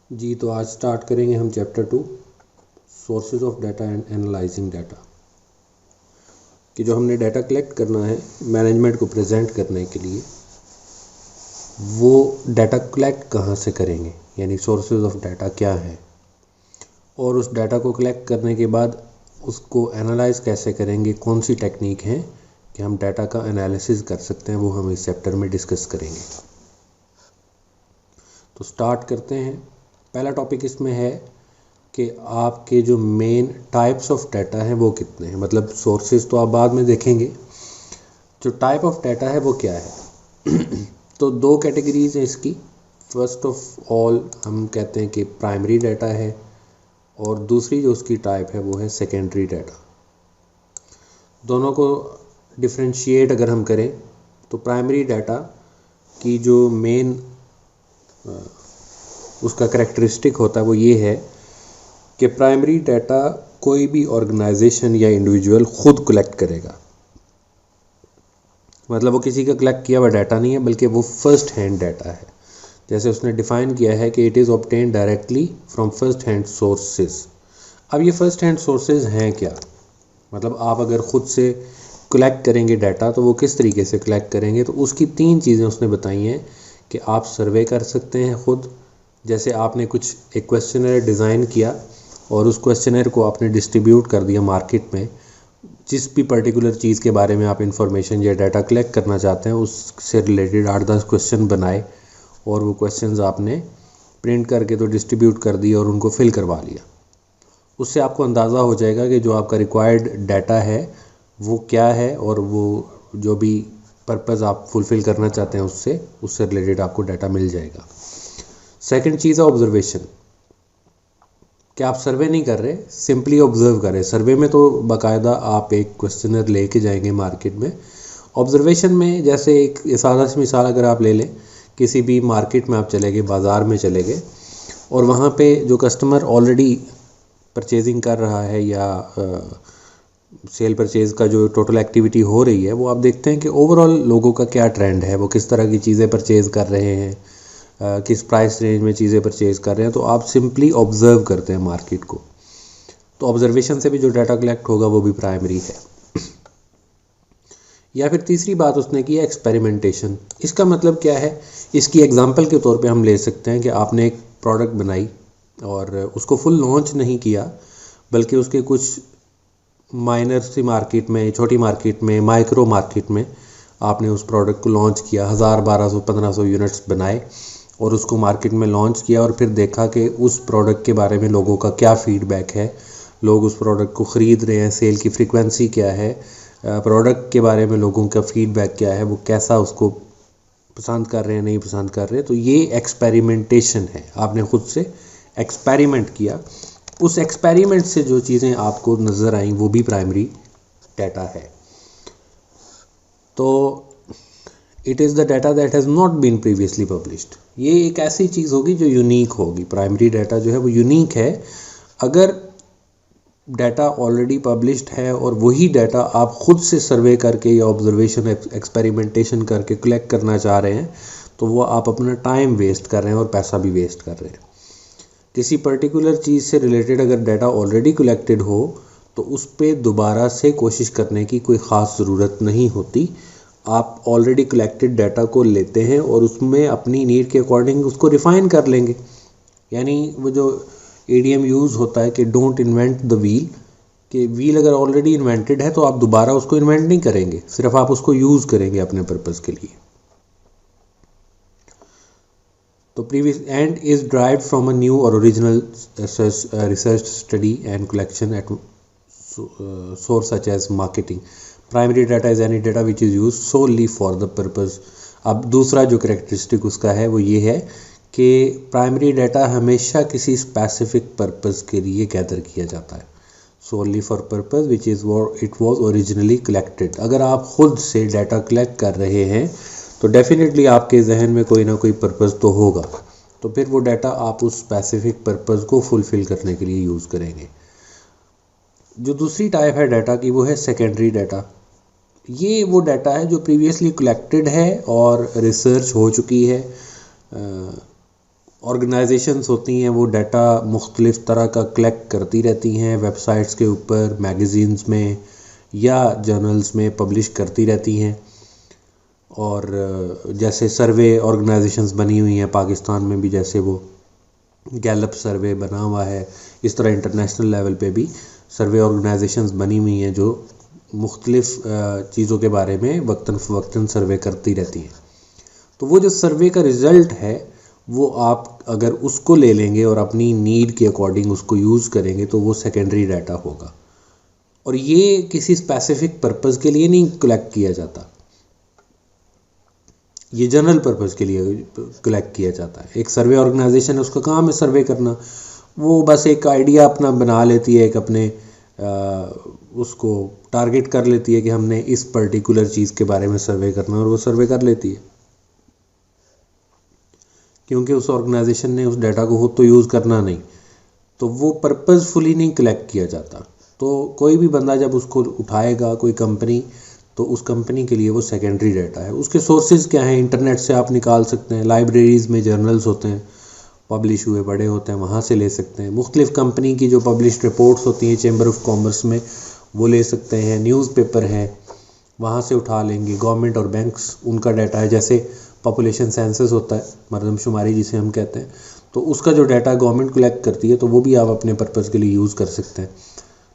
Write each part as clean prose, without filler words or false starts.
जी, तो आज स्टार्ट करेंगे हम chapter 2 sources of data and analysing data. कि जो हमने डाटा कलेक्ट करना है मैनेजमेंट को प्रेजेंट करने के लिए, वो डाटा कलेक्ट कहाँ से करेंगे, यानी सोर्सेज ऑफ डाटा क्या है, और उस डाटा को कलेक्ट करने के बाद उसको एनालाइज कैसे करेंगे, कौन सी टेक्निक है कि हम डाटा का एनालिसिस कर सकते हैं, वो हम इस चैप्टर में डिस्कस करेंगे। तो स्टार्ट करते हैं। पहला टॉपिक इसमें है कि आपके जो मेन टाइप्स ऑफ डाटा हैं वो कितने हैं। मतलब सोर्सेज तो आप बाद में देखेंगे, जो टाइप ऑफ डाटा है वो क्या है। तो दो कैटेगरीज हैं इसकी। फर्स्ट ऑफ ऑल हम कहते हैं कि प्राइमरी डाटा है, और दूसरी जो उसकी टाइप है वो है सेकेंडरी डाटा। दोनों को डिफ्रेंशिएट अगर हम करें तो प्राइमरी डाटा की जो मेन उसका करेक्टरिस्टिक होता है वो ये है कि प्राइमरी डाटा कोई भी ऑर्गेनाइजेशन या इंडिविजुअल खुद कलेक्ट करेगा। मतलब वो किसी का कलेक्ट किया हुआ डाटा नहीं है, बल्कि वो फर्स्ट हैंड डाटा है। जैसे उसने डिफाइन किया है कि it is obtain directly from first hand sources. अब ये फर्स्ट हैंड सोर्सेज हैं क्या? मतलब आप अगर खुद से कलेक्ट करेंगे डाटा तो वो किस तरीके से कलेक्ट करेंगे, तो उसकी 3 चीज़ें उसने बताई हैं कि आप सर्वे कर सकते हैं खुद। जैसे आपने कुछ एक क्वेश्चनर डिज़ाइन किया और उस क्वेश्चनर को आपने डिस्ट्रीब्यूट कर दिया मार्केट में। जिस भी पर्टिकुलर चीज़ के बारे में आप इंफॉर्मेशन या डाटा कलेक्ट करना चाहते हैं उससे रिलेटेड 8-10 क्वेश्चन बनाए, और वो क्वेश्चंस आपने प्रिंट करके तो डिस्ट्रीब्यूट कर दिए और उनको फिल करवा लिया। उससे आपको अंदाज़ा हो जाएगा कि जो आपका रिक्वायर्ड डाटा है वो क्या है, और वो जो भी पर्पज़ आप फुलफ़िल करना चाहते हैं उससे रिलेटेड आपको डाटा मिल जाएगा। सेकंड चीज़ है ऑब्जर्वेशन। कि आप सर्वे नहीं कर रहे, सिंपली ऑब्जर्व कर रहे। सर्वे में तो बाकायदा आप एक क्वेश्चनर लेके जाएंगे मार्केट में। ऑब्जर्वेशन में जैसे एक सादा सी मिसाल अगर आप ले लें, किसी भी मार्केट में आप चले गए, बाज़ार में चले गए, और वहाँ पे जो कस्टमर ऑलरेडी परचेजिंग कर रहा है या सेल परचेज़ का जो टोटल एक्टिविटी हो रही है, वो आप देखते हैं कि ओवरऑल लोगों का क्या ट्रेंड है, वो किस तरह की चीज़ें परचेज़ कर रहे हैं, किस प्राइस रेंज में चीज़ें परचेज़ कर रहे हैं। तो आप सिंपली ऑब्ज़र्व करते हैं मार्केट को। तो ऑब्जर्वेशन से भी जो डाटा कलेक्ट होगा वो भी प्राइमरी है। या फिर तीसरी बात उसने की है एक्सपेरिमेंटेशन। इसका मतलब क्या है? इसकी एग्जांपल के तौर पे हम ले सकते हैं कि आपने एक प्रोडक्ट बनाई और उसको फुल लॉन्च नहीं किया, बल्कि उसके कुछ माइनर सी मार्केट में, छोटी मार्केट में, माइक्रो मार्केट में आपने उस प्रोडक्ट को लॉन्च किया। 1000, 1200, 1500 यूनिट्स बनाए और उसको मार्केट में लॉन्च किया, और फिर देखा कि उस प्रोडक्ट के बारे में लोगों का क्या फीडबैक है, लोग उस प्रोडक्ट को ख़रीद रहे हैं, सेल की फ्रीक्वेंसी क्या है, प्रोडक्ट के बारे में लोगों का फीडबैक क्या है, वो कैसा उसको पसंद कर रहे हैं, नहीं पसंद कर रहे हैं। तो ये एक्सपेरिमेंटेशन है। आपने खुद से एक्सपेरिमेंट किया, उस एक्सपेरिमेंट से जो चीज़ें आपको नज़र आई वो भी प्राइमरी डाटा है। तो it is the data that has not been previously published. ये एक ऐसी चीज़ होगी जो यूनिक होगी। प्राइमरी डाटा जो है वो यूनिक है। अगर डाटा ऑलरेडी पब्लिश्ड है और वही डाटा आप खुद से सर्वे करके या ऑब्जर्वेशन एक्सपेरिमेंटेशन करके कलेक्ट करना चाह रहे हैं, तो वो आप अपना टाइम वेस्ट कर रहे हैं और पैसा भी वेस्ट कर रहे हैं। किसी पर्टिकुलर चीज़ से रिलेटेड अगर डाटा ऑलरेडी कलेक्टेड हो तो उस पर दोबारा से कोशिश करने की कोई ख़ास ज़रूरत नहीं होती। आप ऑलरेडी कलेक्टेड डाटा को लेते हैं और उसमें अपनी नीड के अकॉर्डिंग उसको रिफ़ाइन कर लेंगे। यानी वो जो ईडीएम यूज़ होता है कि डोंट इन्वेंट द व्हील, कि व्हील अगर ऑलरेडी इन्वेंटेड है तो आप दोबारा उसको इन्वेंट नहीं करेंगे, सिर्फ आप उसको यूज़ करेंगे अपने पर्पज़ के लिए। तो previous and is derived from a new और original research study and collection at source such as marketing. Primary data is any data which is used solely for the purpose. अब दूसरा जो characteristic उसका है वो ये है कि प्राइमरी डाटा हमेशा किसी स्पेसिफिक पर्पस के लिए गैदर किया जाता है, solely for purpose which is what it was originally collected. अगर आप खुद से डाटा कलेक्ट कर रहे हैं तो डेफिनेटली आपके जहन में कोई ना कोई पर्पस तो होगा, तो फिर वो डाटा आप उस स्पेसिफिक पर्पस को फुलफ़िल करने के लिए यूज़ करेंगे। जो दूसरी टाइप है डाटा की वो है सेकेंडरी डाटा। ये वो डाटा है जो प्रीवियसली कलेक्टेड है और रिसर्च हो चुकी है, ऑर्गेनाइजेशंस होती हैं वो डाटा मुख्तलिफ़ तरह का कलेक्ट करती रहती हैं, वेबसाइट्स के ऊपर, मैगज़ीन्स में या जर्नल्स में पब्लिश करती रहती हैं। और जैसे सर्वे ऑर्गेनाइजेशंस बनी हुई हैं पाकिस्तान में भी, जैसे वो गैलप सर्वे बना हुआ है, इस तरह इंटरनेशनल लेवल पे भी सर्वे ऑर्गेनाइजेशंस बनी हुई हैं जो मुख्तलिफ़ चीज़ों के बारे में वक्तन फ़वक्तन सर्वे करती रहती हैं। तो वो जो सर्वे का रिज़ल्ट है वो आप अगर उसको ले लेंगे और अपनी नीड के अकॉर्डिंग उसको यूज़ करेंगे तो वो सेकेंडरी डाटा होगा। और ये किसी स्पेसिफिक पर्पज़ के लिए नहीं कलेक्ट किया जाता, ये जनरल पर्पज़ के लिए कलेक्ट किया जाता है। एक सर्वे ऑर्गेनाइजेशन है, उसका काम है सर्वे करना, वो बस एक आइडिया अपना बना लेती है, एक अपने उसको टारगेट कर लेती है कि हमने इस पर्टिकुलर चीज़ के बारे में सर्वे करना, और वो सर्वे कर लेती है क्योंकि उस ऑर्गेनाइजेशन ने उस डाटा को खुद तो यूज़ करना नहीं, तो वो पर्पज़फुली नहीं कलेक्ट किया जाता। तो कोई भी बंदा जब उसको उठाएगा, कोई कंपनी, तो उस कंपनी के लिए वो सेकेंडरी डाटा है। उसके सोर्सेज क्या हैं? इंटरनेट से आप निकाल सकते हैं, लाइब्रेरीज़ में जर्नल्स होते हैं पब्लिश हुए बड़े होते हैं, वहाँ से ले सकते हैं। मुख्तलिफ़ कंपनी की जो पब्लिश रिपोर्ट्स होती हैं चैम्बर ऑफ कॉमर्स में, वो ले सकते हैं। न्यूज़पेपर है, वहाँ से उठा लेंगे। गवर्नमेंट और बैंक्स, उनका डाटा है, जैसे पॉपुलेशन सेंसस होता है, मरदमशुमारी जिसे हम कहते हैं, तो उसका जो डाटा गवर्नमेंट कलेक्ट करती है, तो वो भी आप अपने पर्पज़ के लिए यूज़ कर सकते हैं।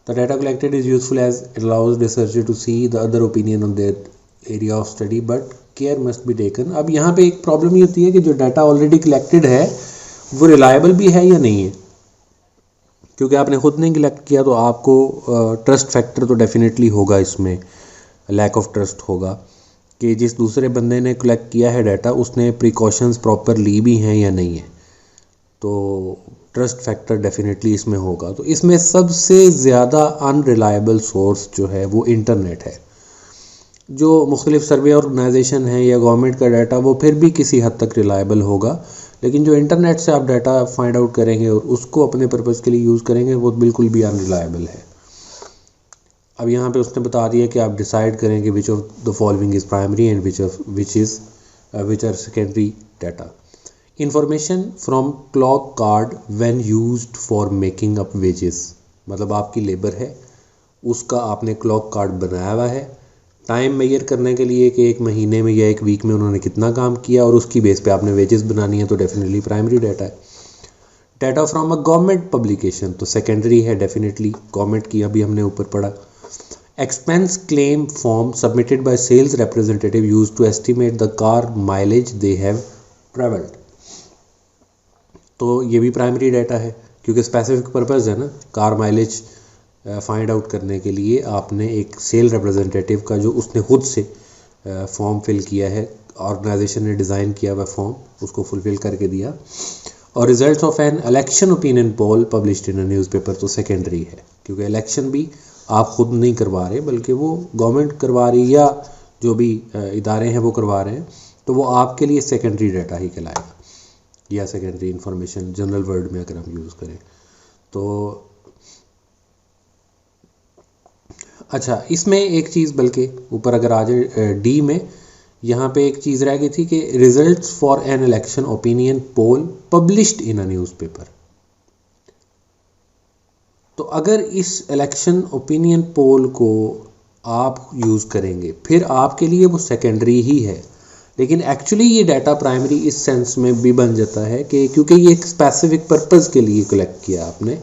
The data collected is useful as it allows researcher to see the other opinion on their area of study, but care must be taken. अब यहाँ पे एक प्रॉब्लम ये होती है कि जो डाटा ऑलरेडी कलेक्टेड है वो रिलायबल भी है या नहीं है, क्योंकि आपने खुद नहीं कलेक्ट किया, तो आपको ट्रस्ट फैक्टर तो डेफिनेटली होगा, इसमें लैक ऑफ ट्रस्ट होगा कि जिस दूसरे बंदे ने कलेक्ट किया है डाटा उसने प्रिकॉशंस प्रॉपर ली भी हैं या नहीं है, तो ट्रस्ट फैक्टर डेफिनेटली इसमें होगा। तो इसमें सबसे ज़्यादा अनरिलायबल सोर्स जो है वो इंटरनेट है। जो मुख्तलिफ़ सर्वे ऑर्गेनाइजेशन है या गवर्नमेंट का डाटा वो फिर भी किसी हद तक रिलायबल होगा, लेकिन जो इंटरनेट से आप डाटा फाइंड आउट करेंगे और उसको अपने पर्पज़ के लिए यूज़ करेंगे वो बिल्कुल भी अनरिलायबल है। अब यहाँ पे उसने बता दिया कि आप डिसाइड करें कि which of the following is primary and which are secondary data. Information from clock card when used for making up wages, मतलब आपकी लेबर है, उसका आपने क्लॉक कार्ड बनाया हुआ है टाइम मेजर करने के लिए कि एक महीने में या एक वीक में उन्होंने कितना काम किया, और उसकी बेस पे आपने वेजेस बनानी है, तो डेफिनेटली प्राइमरी डाटा है। Data from a government publication तो सेकेंडरी है डेफिनेटली, गवर्नमेंट की अभी हमने ऊपर पढ़ा। Expense claim form submitted by sales representative used to estimate the car mileage they have travelled, तो ये भी प्राइमरी डाटा है क्योंकि स्पेसिफिक पर्पज़ है ना, कार माइलेज फाइंड आउट करने के लिए आपने एक सेल रिप्रेजेंटेटिव का जो उसने खुद से फॉर्म फिल किया है, ऑर्गेनाइजेशन ने डिज़ाइन किया हुआ फॉर्म, उसको फुलफिल करके दिया। और results of an election opinion poll published in a newspaper तो सेकेंडरी है, क्योंकि इलेक्शन भी आप खुद नहीं करवा रहे बल्कि वो गवर्नमेंट करवा रही या जो भी इदारे हैं वो करवा रहे हैं, तो वो आपके लिए सेकेंडरी डाटा ही कहलाएगा या सेकेंडरी इंफॉर्मेशन जनरल वर्ड में अगर हम यूज़ करें तो। अच्छा, इसमें एक चीज़ बल्कि ऊपर अगर आ जाए डी में, यहाँ पे एक चीज़ रह गई थी कि results for an election opinion poll published in a newspaper. तो अगर इस इलेक्शन ओपिनियन पोल को आप यूज़ करेंगे फिर आपके लिए वो सेकेंडरी ही है, लेकिन एक्चुअली ये डाटा प्राइमरी इस सेंस में भी बन जाता है कि क्योंकि ये एक स्पेसिफिक पर्पज़ के लिए कलेक्ट किया आपने,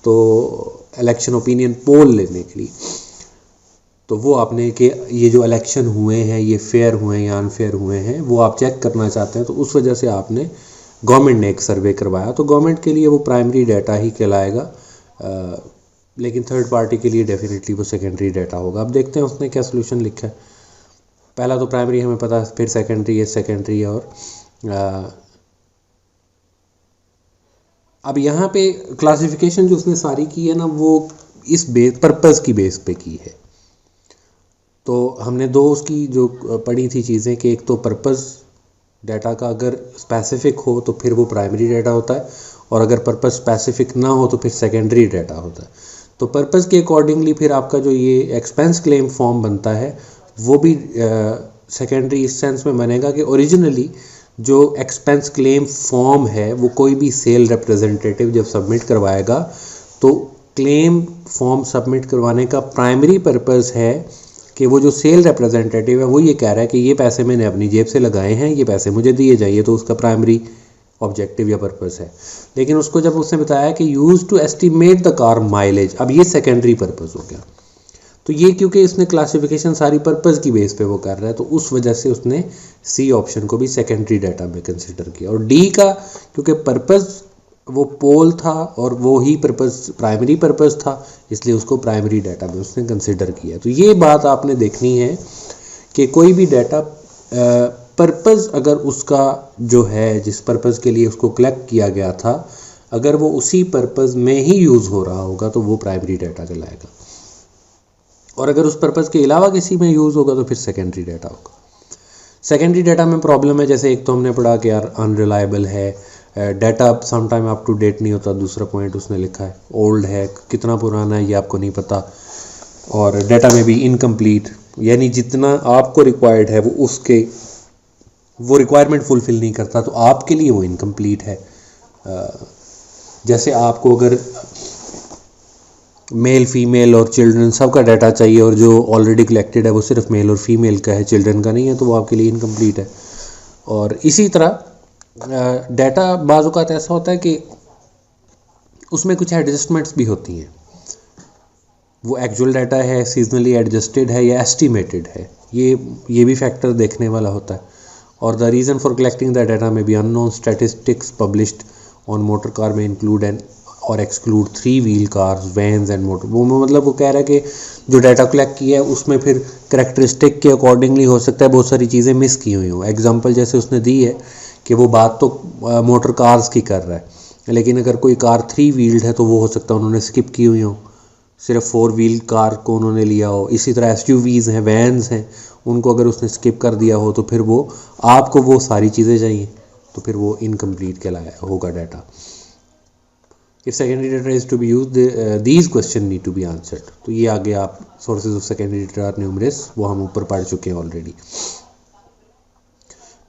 तो इलेक्शन ओपिनियन पोल लेने के लिए, तो वो आपने कि ये जो इलेक्शन हुए हैं ये फेयर हुए हैं या अनफेयर हुए हैं वो आप चेक करना चाहते हैं, तो उस वजह से आपने गवर्नमेंट ने एक सर्वे करवाया, तो गवर्नमेंट के लिए वो प्राइमरी डाटा ही कहलाएगा, लेकिन थर्ड पार्टी के लिए डेफिनेटली वो सेकेंडरी डाटा होगा। अब देखते हैं उसने क्या सोल्यूशन लिखा है। पहला तो प्राइमरी हमें पता है, फिर सेकेंडरी है, सेकेंडरी है, और अब यहाँ पे क्लासिफिकेशन जो उसने सारी की है ना वो इस बेस पर्पज़ की बेस पे की है। तो हमने दो उसकी जो पढ़ी थी चीज़ें कि एक तो पर्पज़ डाटा का अगर स्पेसिफिक हो तो फिर वो प्राइमरी डाटा होता है, और अगर पर्पज़ स्पेसिफिक ना हो तो फिर सेकेंडरी डाटा होता है। तो पर्पज़ के अकॉर्डिंगली फिर आपका जो ये एक्सपेंस क्लेम फॉर्म बनता है वो भी सेकेंडरी इस सेंस में बनेगा कि ओरिजिनली जो एक्सपेंस क्लेम फॉर्म है वो कोई भी सेल रिप्रेजेंटेटिव जब सबमिट करवाएगा तो क्लेम फॉर्म सबमिट करवाने का प्राइमरी पर्पस है कि वो जो सेल रिप्रेजेंटेटिव है वो ये कह रहा है कि ये पैसे मैंने अपनी जेब से लगाए हैं, ये पैसे मुझे दिए जाइए, तो उसका प्राइमरी ऑब्जेक्टिव या पर्पस है। लेकिन उसको जब उसने बताया कि use to estimate the car mileage, अब ये सेकेंडरी पर्पस हो गया। तो ये क्योंकि इसने क्लासिफिकेशन सारी पर्पस की बेस पे वो कर रहा है तो उस वजह से उसने सी ऑप्शन को भी सेकेंडरी डाटा में कंसिडर किया। और डी का क्योंकि पर्पस वो पोल था और वो ही पर्पस प्राइमरी पर्पस था इसलिए उसको प्राइमरी डाटा में उसने कंसिडर किया। तो ये बात आपने देखनी है कि कोई भी डाटा पर्पस अगर उसका जो है जिस पर्पस के लिए उसको कलेक्ट किया गया था अगर वो उसी पर्पस में ही यूज़ हो रहा होगा तो वो प्राइमरी डाटा कहलाएगा, और अगर उस पर्पस के अलावा किसी में यूज़ होगा तो फिर सेकेंडरी डाटा होगा। सेकेंडरी डाटा में प्रॉब्लम है, जैसे एक तो हमने पढ़ा कि यार अनरिलायबल है, data sometime up to date नहीं होता, दूसरा पॉइंट उसने लिखा है ओल्ड है, कितना पुराना है ये आपको नहीं पता, और डाटा में भी इनकम्प्लीट, यानी जितना आपको रिक्वायर्ड है वो रिक्वायरमेंट फुलफिल नहीं करता तो आपके लिए वो इनकम्प्लीट है। जैसे आपको अगर मेल फीमेल और चिल्ड्रन सबका डाटा चाहिए और जो ऑलरेडी कलेक्टेड है वो सिर्फ मेल और फीमेल का है, चिल्ड्रन का नहीं है, तो वो आपके लिए इनकम्प्लीट है। और इसी तरह डाटा बाज़ औक़ात ऐसा होता है कि उसमें कुछ एडजस्टमेंट्स भी होती हैं, वो एक्चुअल डाटा है, सीजनली एडजस्टेड है या एस्टिमेटेड है, ये भी फैक्टर देखने वाला होता है। और the reason for collecting the data में be unknown, statistics published on motor car में इंक्लूड एंड और exclude 3 wheel cars, vans and motor, वो मतलब वो कह रहा है कि जो डाटा कलेक्ट किया है उसमें फिर करेक्टरिस्टिक के अकॉर्डिंगली हो सकता है बहुत सारी चीज़ें मिस की हुई हों। एग्जांपल जैसे उसने दी है कि वो बात तो मोटर कार्स की कर रहा है, लेकिन अगर कोई कार 3 व्हील्ड है तो वो हो सकता है उन्होंने स्किप की हुई हो, सिर्फ 4 व्हील कार को उन्होंने लिया हो। इसी तरह SUVs हैं, वैन्स हैं, उनको अगर उसने स्किप कर दिया हो तो फिर वो आपको वो सारी चीज़ें चाहिए तो फिर वो इनकम्प्लीट कहलाया होगा data. If secondary data is to be used, these questions need to be answered. तो ये आगे आप sources of secondary data are numerous, वो हम ऊपर पढ़ चुके हैं ऑलरेडी।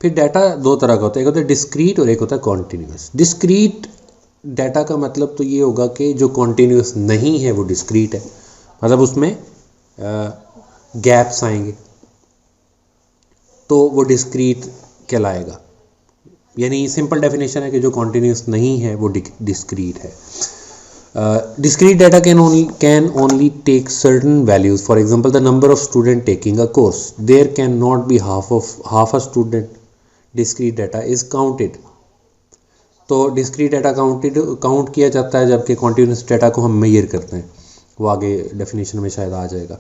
फिर डाटा दो तरह का होता है, एक होता है डिस्क्रीट और एक होता है कॉन्टीन्यूस। डिस्क्रीट डाटा का मतलब तो ये होगा कि जो कॉन्टीन्यूस नहीं है वो डिस्क्रीट है, मतलब उसमें गैप्स आएंगे तो वो डिस्क्रीट कहलाएगा। यानी सिंपल डेफिनेशन है कि जो कॉन्टीन्यूस नहीं है वो डिस्क्रीट है। Discrete data can only take certain values, for example the number of student taking a course, there can not be half a student, discrete data is counted. तो discrete data count किया जाता है जबकि continuous data को हम major करते हैं, वो आगे डेफिनेशन में शायद आ जाएगा।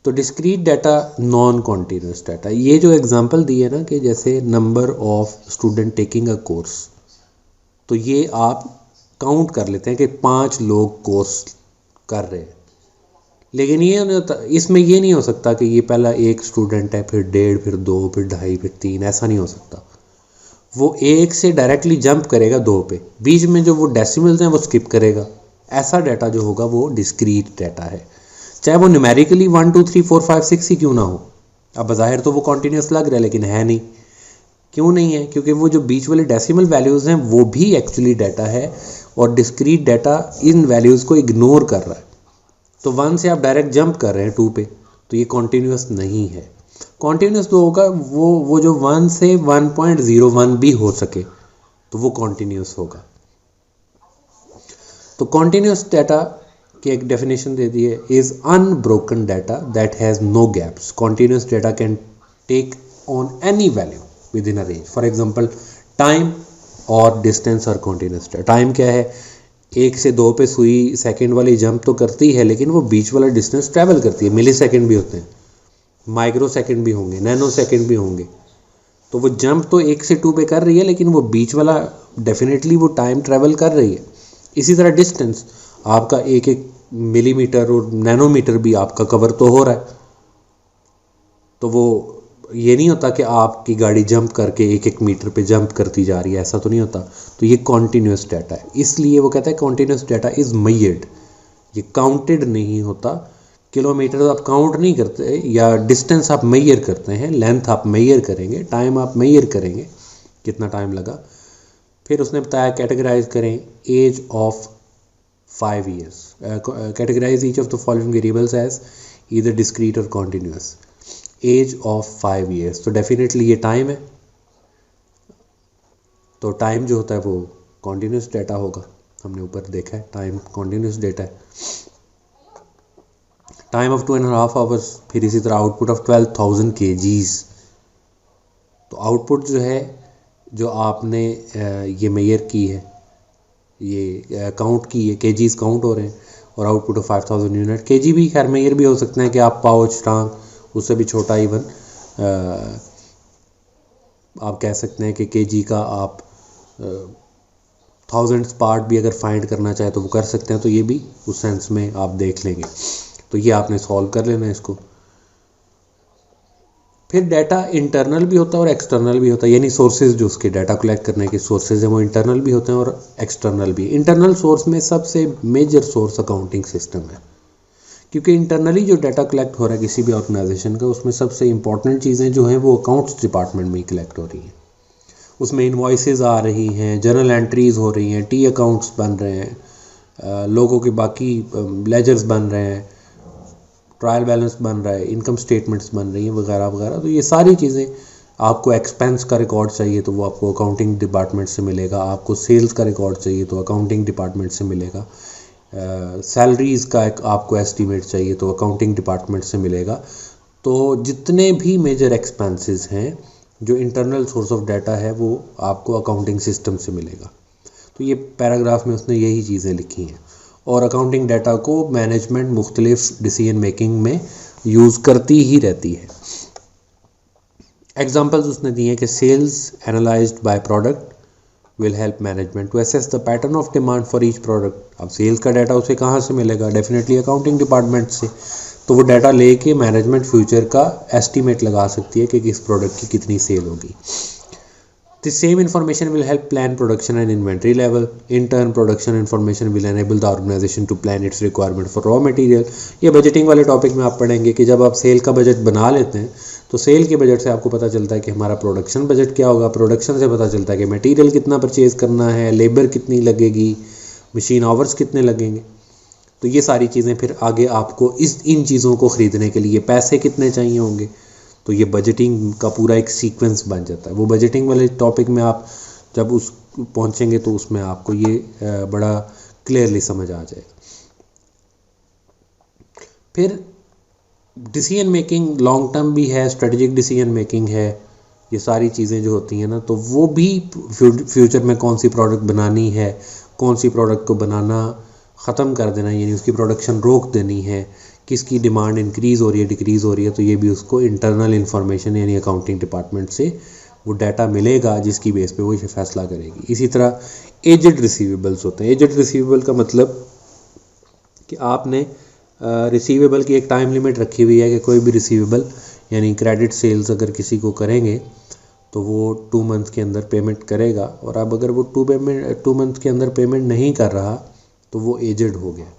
तो discrete data non continuous data, ये जो एग्जांपल दी है ना कि जैसे number of student taking a course, तो ये आप काउंट कर लेते हैं कि 5 लोग कोर्स कर रहे हैं, लेकिन ये नहीं होता, इसमें ये नहीं हो सकता कि ये पहला 1 स्टूडेंट है फिर 1.5 फिर 2 फिर 2.5 फिर 3, ऐसा नहीं हो सकता। वो 1 से डायरेक्टली जंप करेगा 2 पे, बीच में जो वो डेसिमल्स हैं वो स्किप करेगा। ऐसा डाटा जो होगा वो डिस्क्रीट डाटा है, चाहे वो न्यूमेरिकली 1 2 3 4 5 6 ही क्यों ना हो। अब बज़ाहिर तो वो कॉन्टीन्यूस लग रहा है लेकिन है नहीं। क्यों नहीं है? क्योंकि वो जो बीच वाले डेसिमल वैल्यूज़ हैं वो भी एक्चुअली डाटा है और डिस्क्रीट डाटा इन वैल्यूज़ को इग्नोर कर रहा है। तो 1 से आप डायरेक्ट जंप कर रहे हैं 2 पे, तो ये कॉन्टीन्यूस नहीं है। कॉन्टीन्यूस तो होगा वो जो 1 से 1.01 भी हो सके तो वो कॉन्टीन्यूस होगा। तो कॉन्टीन्यूस डाटा की एक डेफिनेशन दे दी है, is unbroken data that has no gaps. Continuous data can take on any value within a range. For example time और डिस्टेंस और कॉन्टीन्यूस डाटा। टाइम क्या है, 1 से 2 पे सुई सेकंड वाली जंप तो करती है लेकिन वो बीच वाला डिस्टेंस ट्रैवल करती है। मिली सेकेंड भी होते हैं, माइक्रो सेकेंड भी होंगे, नैनो सेकेंड भी होंगे। तो वो जंप तो 1 से 2 पे कर रही है लेकिन वो बीच वाला डेफिनेटली वो टाइम ट्रैवल कर रही है। इसी तरह डिस्टेंस, आपका 1 मिलीमीटर और नैनोमीटर भी आपका कवर तो हो रहा है, तो वो ये नहीं होता कि आपकी गाड़ी जंप करके 1 मीटर पे जंप करती जा रही है, ऐसा तो नहीं होता। तो ये कॉन्टीन्यूस डाटा है, इसलिए वो कहता है कॉन्टीन्यूस डाटा इज मेजर्ड, ये काउंटेड नहीं होता। किलोमीटर आप काउंट नहीं करते या डिस्टेंस आप मेजर करते हैं, लेंथ आप मेजर करेंगे, टाइम आप मेजर करेंगे, कितना टाइम लगा। फिर उसने बताया कैटेगराइज करें as of 5 years, categorize each of the following variables as either discrete or continuous, age of 5 years। तो डेफिनेटली ये टाइम है, तो टाइम जो होता है वो कॉन्टीन्यूस डेटा होगा, हमने ऊपर देखा है टाइम कॉन्टीन्यूस डेटा है। टाइम ऑफ 2.5 hours, फिर इसी तरह आउटपुट ऑफ 12,000 kgs। तो आउटपुट जो है, जो आपने ये मेजर की है, ये काउंट की है, केजीज काउंट हो रहे हैं, और आउटपुट ऑफ 5000 यूनिट। केजी भी खैर मेजर भी हो सकते हैं कि आप पाउच, टांग, उससे भी छोटा इवन आप कह सकते हैं कि केजी का आप थाउजेंड्स पार्ट भी अगर फाइंड करना चाहे तो वो कर सकते हैं। तो ये भी उस सेंस में आप देख लेंगे। तो ये आपने सॉल्व कर लेना है इसको। फिर डाटा इंटरनल भी होता है और एक्सटर्नल भी होता है, यानी सोर्सेज जो उसके डाटा कलेक्ट करने के सोर्सेज हैं वो इंटरनल भी होते हैं और एक्सटर्नल भी। इंटरनल सोर्स में सबसे मेजर सोर्स अकाउंटिंग सिस्टम है, क्योंकि इंटरनली जो डाटा कलेक्ट हो रहा है किसी भी ऑर्गेनाइजेशन का, उसमें सबसे इंपॉर्टेंट चीज़ें जो हैं वो अकाउंट्स डिपार्टमेंट में ही कलेक्ट हो रही हैं। उसमें इन्वॉइसेस आ रही हैं, जर्नल एंट्रीज हो रही हैं, टी अकाउंट्स बन रहे हैं, लोगों के बाकी लेजर्स बन रहे हैं, ट्रायल बैलेंस बन रहा है, इनकम स्टेटमेंट्स बन रही हैं वगैरह वगैरह। तो ये सारी चीज़ें, आपको एक्सपेंस का रिकॉर्ड चाहिए तो वो आपको अकाउंटिंग डिपार्टमेंट से मिलेगा, आपको सेल्स का रिकॉर्ड चाहिए तो अकाउंटिंग डिपार्टमेंट से मिलेगा, सैलरीज़ का एक आपको एस्टीमेट चाहिए तो अकाउंटिंग डिपार्टमेंट से मिलेगा। तो जितने भी मेजर एक्सपेंसेस हैं, जो इंटरनल सोर्स ऑफ डाटा है, वो आपको अकाउंटिंग सिस्टम से मिलेगा। तो ये पैराग्राफ में उसने यही चीज़ें लिखी हैं। और अकाउंटिंग डाटा को मैनेजमेंट मुख्तलिफ डिसीजन मेकिंग में यूज़ करती ही रहती है। एग्जाम्पल्स उसने दिए कि sales analysed by product will help management to assess the pattern of demand for each product. अब सेल्स का डाटा उसे कहाँ से मिलेगा? डेफिनेटली अकाउंटिंग डिपार्टमेंट से। तो वो डाटा लेके मैनेजमेंट फ्यूचर का एस्टीमेट लगा सकती है कि किस प्रोडक्ट की कितनी सेल होगी। The same information will help plan production and inventory level. In turn, production information will enable the organization to plan its requirement for raw material. ये बजटिंग वाले टॉपिक में आप पढ़ेंगे कि जब आप सेल का बजट बना लेते हैं तो सेल के बजट से आपको पता चलता है कि हमारा प्रोडक्शन बजट क्या होगा, प्रोडक्शन से पता चलता है कि मटेरियल कितना परचेज करना है, लेबर कितनी लगेगी, मशीन आवर्स कितने लगेंगे। तो ये सारी चीज़ें फिर आगे आपको इन चीज़ों को ख़रीदने के लिए पैसे कितने चाहिए होंगे, तो ये बजटिंग का पूरा एक सीक्वेंस बन जाता है। वो बजटिंग वाले टॉपिक में आप जब उस पहुंचेंगे तो उसमें आपको ये बड़ा क्लियरली समझ आ जाएगा। फिर डिसीजन मेकिंग लॉन्ग टर्म भी है, स्ट्रेटजिक डिसीजन मेकिंग है। ये सारी चीज़ें जो होती हैं ना, तो वो भी फ्यूचर में कौन सी प्रोडक्ट बनानी है, कौन सी प्रोडक्ट को बनाना ख़त्म कर देना, यानी उसकी प्रोडक्शन रोक देनी है, किसकी डिमांड इंक्रीज़ हो रही है, डिक्रीज़ हो रही है, तो ये भी उसको इंटरनल इन्फॉर्मेशन यानी अकाउंटिंग डिपार्टमेंट से वो डाटा मिलेगा, जिसकी बेस पे वो ये फैसला करेगी। इसी तरह एजेड रिसीवेबल्स होते हैं। एजेड रिसीवेबल का मतलब कि आपने रिसीवेबल की एक टाइम लिमिट रखी हुई है कि कोई भी रिसीवेबल यानी क्रेडिट सेल्स अगर किसी को करेंगे तो वो 2 मंथ के अंदर पेमेंट करेगा। और अब अगर वो 2 मंथ के अंदर पेमेंट नहीं कर रहा तो वो एजेड हो गया।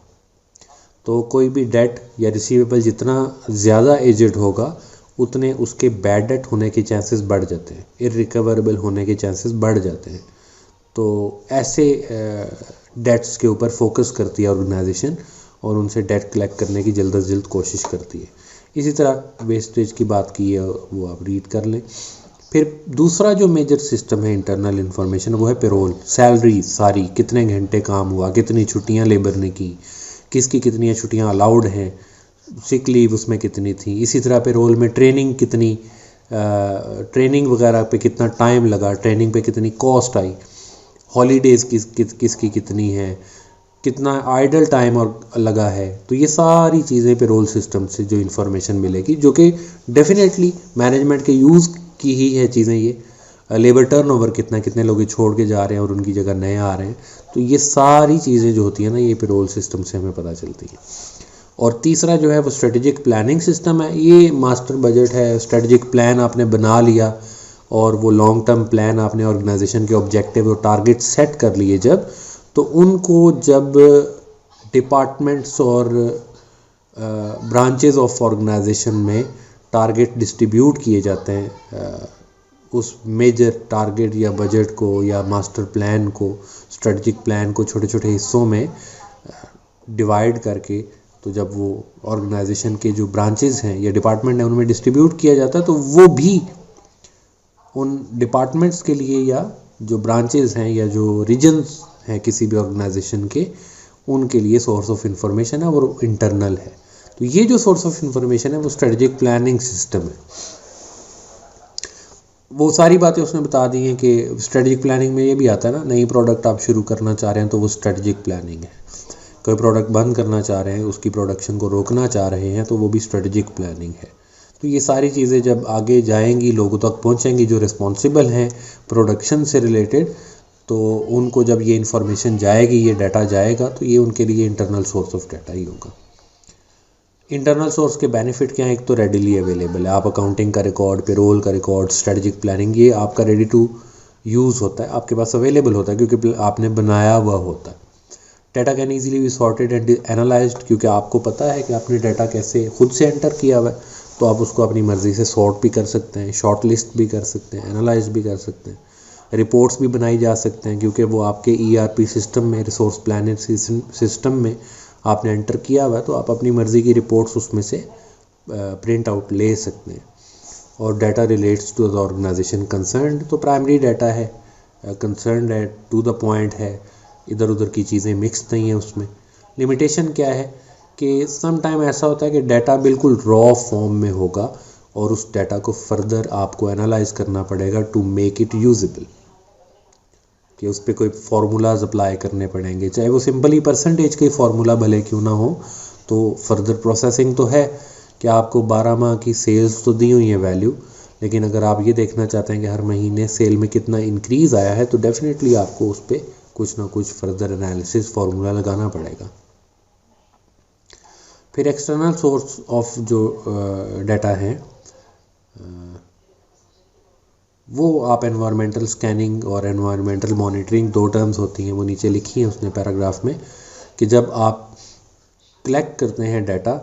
तो कोई भी डेट या रिसीवेबल जितना ज़्यादा एजेड होगा उतने उसके बैड डेट होने के चांसेस बढ़ जाते हैं, इररिकवरेबल होने के चांसेस बढ़ जाते हैं। तो ऐसे डेट्स के ऊपर फोकस करती है ऑर्गेनाइजेशन और उनसे डेट कलेक्ट करने की जल्द से जल्द कोशिश करती है। इसी तरह वेस्टेज की बात की है, वो आप रीड कर लें। फिर दूसरा जो मेजर सिस्टम है इंटरनल इन्फॉर्मेशन, वो है पेरोल, सैलरी सारी, कितने घंटे काम हुआ, कितनी छुट्टियां लेबर ने की, किसकी कितनी छुट्टियां अलाउड हैं, सिक लीव उसमें कितनी थी। इसी तरह पेरोल में ट्रेनिंग कितनी, ट्रेनिंग वगैरह पे कितना टाइम लगा, ट्रेनिंग पे कितनी कॉस्ट आई, हॉलीडेज़ किसकी कितनी है, कितना आइडल टाइम और लगा है। तो ये सारी चीज़ें पेरोल सिस्टम से जो इन्फॉर्मेशन मिलेगी, जो कि डेफिनेटली मैनेजमेंट के यूज़ की ही है चीज़ें। ये लेबर टर्नओवर कितना, कितने लोग छोड़ के जा रहे हैं और उनकी जगह नए आ रहे हैं, तो ये सारी चीज़ें जो होती हैं ना, ये पेरोल सिस्टम से हमें पता चलती है। और तीसरा जो है वो स्ट्रेटेजिक प्लानिंग सिस्टम है। ये मास्टर बजट है, स्ट्रेटेजिक प्लान आपने बना लिया और वो लॉन्ग टर्म प्लान आपने ऑर्गेनाइजेशन के ऑब्जेक्टिव और टारगेट सेट कर लिए जब, तो उनको जब डिपार्टमेंट्स और ब्रांचेस ऑफ ऑर्गेनाइजेशन में टारगेट डिस्ट्रीब्यूट किए जाते हैं उस मेजर टारगेट या बजट को या मास्टर प्लान को, स्ट्रेटजिक प्लान को छोटे छोटे हिस्सों में डिवाइड करके, तो जब वो ऑर्गेनाइजेशन के जो ब्रांचेस हैं या डिपार्टमेंट हैं उनमें डिस्ट्रीब्यूट किया जाता है, तो वो भी उन डिपार्टमेंट्स के लिए या जो ब्रांचेस हैं या जो रीजन्स हैं किसी भी ऑर्गेनाइजेशन के, उनके लिए सोर्स ऑफ इंफॉर्मेशन है और वो इंटरनल है। तो ये जो सोर्स ऑफ इंफॉर्मेशन है वो स्ट्रेटजिक प्लानिंग सिस्टम है। वो सारी बातें उसने बता दी हैं कि स्ट्रेटजिक प्लानिंग में ये भी आता है ना, नई प्रोडक्ट आप शुरू करना चाह रहे हैं तो वो स्ट्रेटजिक प्लानिंग है। कोई प्रोडक्ट बंद करना चाह रहे हैं, उसकी प्रोडक्शन को रोकना चाह रहे हैं, तो वो भी स्ट्रेटजिक प्लानिंग है। तो ये सारी चीज़ें जब आगे जाएंगी, लोगों तक पहुंचेंगी जो रिस्पॉन्सिबल हैं प्रोडक्शन से रिलेटेड, तो उनको जब ये इन्फॉर्मेशन जाएगी, ये डाटा जाएगा, तो ये उनके लिए इंटरनल सोर्स ऑफ डाटा ही होगा। इंटरनल सोर्स के बेनिफिट क्या है? एक तो रेडिली अवेलेबल है, आप अकाउंटिंग का रिकॉर्ड, पेरोल का रिकॉर्ड, स्ट्रेटजिक प्लानिंग, ये आपका रेडी टू यूज़ होता है, आपके पास अवेलेबल होता है क्योंकि आपने बनाया हुआ होता है। Data can easily be sorted and analysed, क्योंकि आपको पता है कि आपने डाटा कैसे खुद से एंटर किया हुआ है, तो आप उसको अपनी मर्ज़ी से सॉर्ट भी कर सकते हैं, शॉर्ट लिस्ट भी कर सकते हैं, एनालाइज भी कर सकते हैं, रिपोर्ट्स भी बनाई जा सकते हैं, क्योंकि वो आपके ERP सिस्टम में, रिसोर्स प्लानिंग सिस्टम में आपने एंटर किया हुआ है, तो आप अपनी मर्ज़ी की रिपोर्ट्स उसमें से प्रिंट आउट ले सकते हैं। और data relates to the organisation concerned, तो प्राइमरी डाटा है, कंसर्न्ड है, टू द पॉइंट है, इधर उधर की चीज़ें मिक्स नहीं है उसमें। लिमिटेशन क्या है कि सम टाइम ऐसा होता है कि डाटा बिल्कुल रॉ फॉर्म में होगा और उस डाटा को फर्दर आपको एनालाइज करना पड़ेगा टू मेक इट यूजेबल, कि उस पर कोई फार्मूलाज अप्लाई करने पड़ेंगे, चाहे वो सिंपली परसेंटेज के फार्मूला भले क्यों ना हो, तो फर्दर प्रोसेसिंग तो है कि आपको 12 माह की सेल्स तो दी हुई है वैल्यू, लेकिन अगर आप ये देखना चाहते हैं कि हर महीने सेल में कितना इंक्रीज़ आया है, तो डेफिनेटली आपको उस पर कुछ ना कुछ फर्दर एनालिसिस फार्मूला लगाना पड़ेगा। फिर एक्सटर्नल सोर्स ऑफ जो डाटा है, वो आप एनवायरमेंटल स्कैनिंग और एनवायरमेंटल मॉनिटरिंग, दो टर्म्स होती हैं, वो नीचे लिखी हैं उसने पैराग्राफ में, कि जब आप कलेक्ट करते हैं डाटा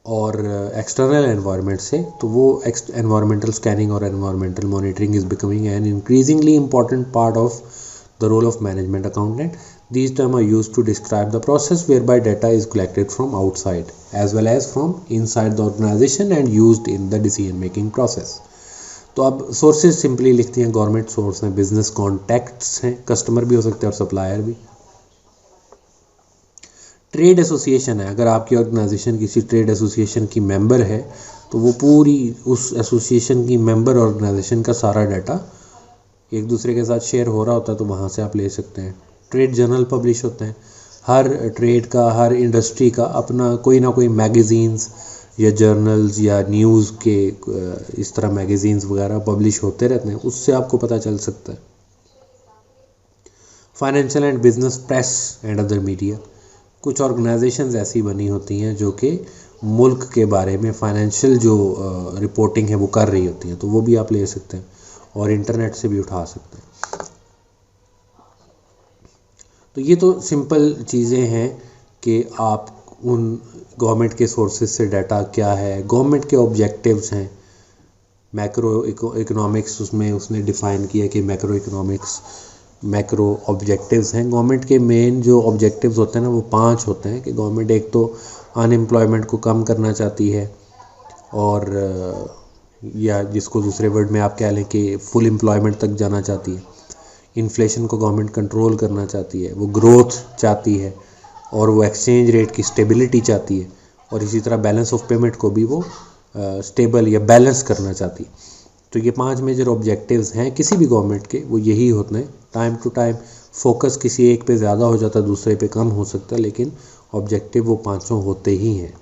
और एक्सटर्नल एनवायरनमेंट से, तो वो एनवायरमेंटल स्कैनिंग और environmental monitoring is becoming an increasingly important part of the role of management accountant. These terms are used to describe the process whereby data is collected from outside as well as from inside the organization and used in the decision making process. तो अब sources simply लिखती हैं, government source हैं, business contacts हैं, customer भी हो सकते हैं और सप्लायर भी। ट्रेड एसोसिएशन है, अगर आपकी ऑर्गेनाइजेशन किसी ट्रेड एसोसिएशन की मेंबर है, तो वो पूरी उस एसोसिएशन की मेंबर ऑर्गेनाइजेशन का सारा डाटा एक दूसरे के साथ शेयर हो रहा होता है, तो वहाँ से आप ले सकते हैं। ट्रेड जर्नल पब्लिश होते हैं, हर ट्रेड का, हर इंडस्ट्री का अपना कोई ना कोई मैगज़ीन्स या जर्नल्स या न्यूज़ के इस तरह मैगज़ीन्स वगैरह पब्लिश होते रहते हैं, उससे आपको पता चल सकता है। Financial and business press and other media, कुछ ऑर्गेनाइजेशंस ऐसी बनी होती हैं जो कि मुल्क के बारे में फाइनेंशियल जो रिपोर्टिंग है वो कर रही होती हैं, तो वो भी आप ले सकते हैं और इंटरनेट से भी उठा सकते हैं। तो ये तो सिंपल चीज़ें हैं कि आप उन गवर्नमेंट के सोर्सेज से डाटा क्या है, गवर्नमेंट के ऑब्जेक्टिव्स हैं, मैक्रो इकोनॉमिक्स उसमें उसने डिफ़ाइन किया कि मैक्रो ऑब्जेक्टिव्स हैं। गवर्नमेंट के मेन जो ऑब्जेक्टिव्स होते हैं ना, वो 5 होते हैं कि गवर्नमेंट एक तो अनएम्प्लॉयमेंट को कम करना चाहती है, और या जिसको दूसरे वर्ड में आप कह लें कि फुल एम्प्लॉयमेंट तक जाना चाहती है। इन्फ्लेशन को गवर्नमेंट कंट्रोल करना चाहती है, वो ग्रोथ चाहती है, और वो एक्सचेंज रेट की स्टेबिलिटी चाहती है, और इसी तरह बैलेंस ऑफ पेमेंट को भी वो स्टेबल या बैलेंस करना चाहती है। तो ये 5 मेजर ऑब्जेक्टिव्स हैं किसी भी गवर्नमेंट के, वो यही होते हैं। टाइम टू टाइम फोकस किसी एक पे ज़्यादा हो जाता है, दूसरे पे कम हो सकता है, लेकिन ऑब्जेक्टिव वो 5 होते ही हैं।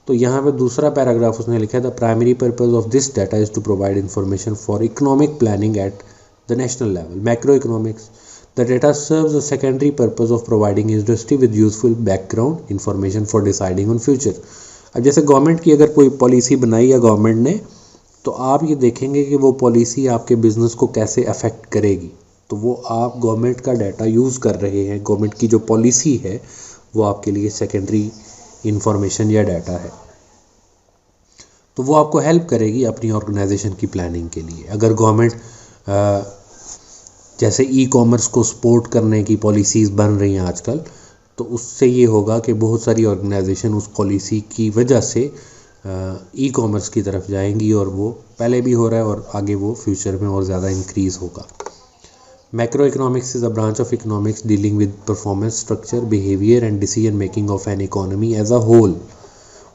तो यहाँ पे दूसरा पैराग्राफ उसने लिखा है, the primary purpose of this data is to provide information for economic planning at the national level, macro economics. The data serves a secondary purpose of providing industry with useful background information for deciding on future. अब जैसे government की अगर कोई policy बनाई है government ने, तो आप ये देखेंगे कि वो पॉलिसी आपके बिज़नेस को कैसे अफेक्ट करेगी, तो वो आप गवर्नमेंट का डाटा यूज़ कर रहे हैं। गवर्नमेंट की जो पॉलिसी है वो आपके लिए सेकेंडरी इंफॉर्मेशन या डाटा है। तो वो आपको हेल्प करेगी अपनी ऑर्गेनाइजेशन की प्लानिंग के लिए। अगर गवर्नमेंट जैसे ई कॉमर्स को सपोर्ट करने की पॉलिसीज़ बन रही हैं आजकल, तो उससे ये होगा कि बहुत सारी ऑर्गेनाइजेशन उस पॉलिसी की वजह से ई कॉमर्स की तरफ जाएंगी, और वो पहले भी हो रहा है और आगे वो फ्यूचर में और ज़्यादा इंक्रीज़ होगा। Macro economics is a branch of economics dealing with performance structure, behaviour and decision making of an economy as a whole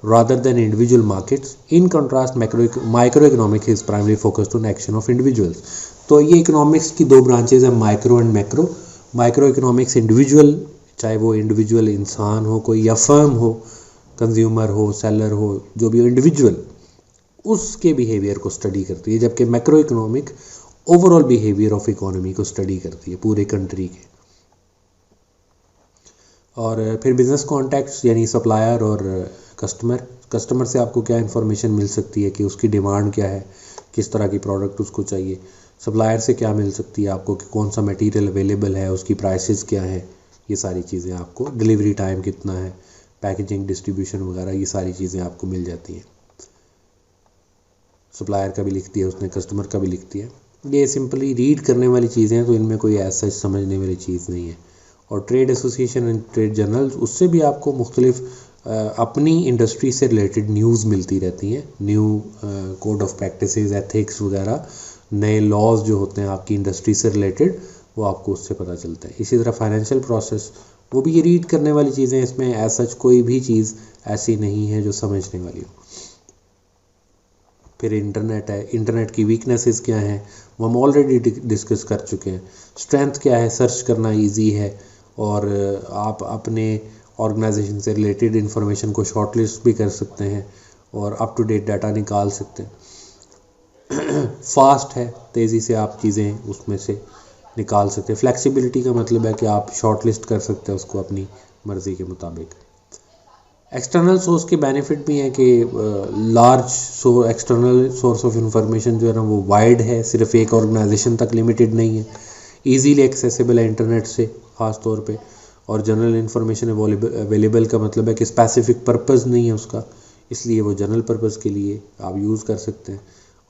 rather than individual markets. In contrast, microeconomics is primarily focused on action of individuals. तो ये economics की दो branches हैं, micro and macro. Micro economics individual, चाहे वो individual इंसान हो कोई या फर्म हो, कंज्यूमर हो, सेलर हो, जो भी इंडिविजुअल, उसके बिहेवियर को स्टडी करती है, जबकि macro economic overall behaviour of economy को स्टडी करती है पूरे कंट्री के। और फिर बिजनेस कॉन्टैक्ट्स यानी सप्लायर और कस्टमर से आपको क्या इन्फॉर्मेशन मिल सकती है कि उसकी डिमांड क्या है, किस तरह की प्रोडक्ट उसको चाहिए। सप्लायर से क्या मिल सकती है आपको कि कौन सा मटेरियल अवेलेबल है, उसकी प्राइसेस क्या है, ये सारी चीज़ें आपको, डिलीवरी टाइम कितना है, पैकेजिंग, डिस्ट्रीब्यूशन वगैरह, ये सारी चीज़ें आपको मिल जाती हैं। सप्लायर का भी लिख दिया उसने, कस्टमर का भी लिख दिया। ये सिंपली रीड करने वाली चीज़ें हैं, तो इनमें कोई ऐसा समझने वाली चीज़ नहीं है। और trade association and trade journals, उससे भी आपको मुख्तलिफ अपनी इंडस्ट्री से रिलेटेड न्यूज़ मिलती रहती हैं, new code of practices, ethics वगैरह, नए लॉज जो होते हैं आपकी इंडस्ट्री से रिलेटेड, वो आपको उससे पता चलता है। इसी तरह फाइनेंशियल प्रोसेस, वो भी ये रीड करने वाली चीज़ें, इसमें एज सच कोई भी चीज़ ऐसी नहीं है जो समझने वाली हो। फिर इंटरनेट है, इंटरनेट की वीकनेसेस क्या हैं वो हम ऑलरेडी डिस्कस कर चुके हैं। स्ट्रेंथ क्या है, सर्च करना ईजी है, और आप अपने ऑर्गेनाइजेशन से रिलेटेड इन्फॉर्मेशन को शॉर्टलिस्ट भी कर सकते हैं और अप टू डेट डाटा निकाल सकते हैं। फास्ट है, तेज़ी से आप चीज़ें उसमें से निकाल सकते हैं। फ्लेक्सिबिलिटी का मतलब है कि आप शॉर्टलिस्ट कर सकते हैं उसको अपनी मर्ज़ी के मुताबिक। एक्सटर्नल सोर्स के बेनिफिट भी हैं कि large external source of information जो है ना वो वाइड है, सिर्फ एक ऑर्गेनाइजेशन तक लिमिटेड नहीं है, ईजीली एक्सेसिबल है इंटरनेट से ख़ास तौर पे। और जनरल इन्फॉर्मेशन अवेलेबल का मतलब है कि स्पेसिफिक पर्पस नहीं है उसका, इसलिए वो जनरल पर्पस के लिए आप यूज़ कर सकते हैं।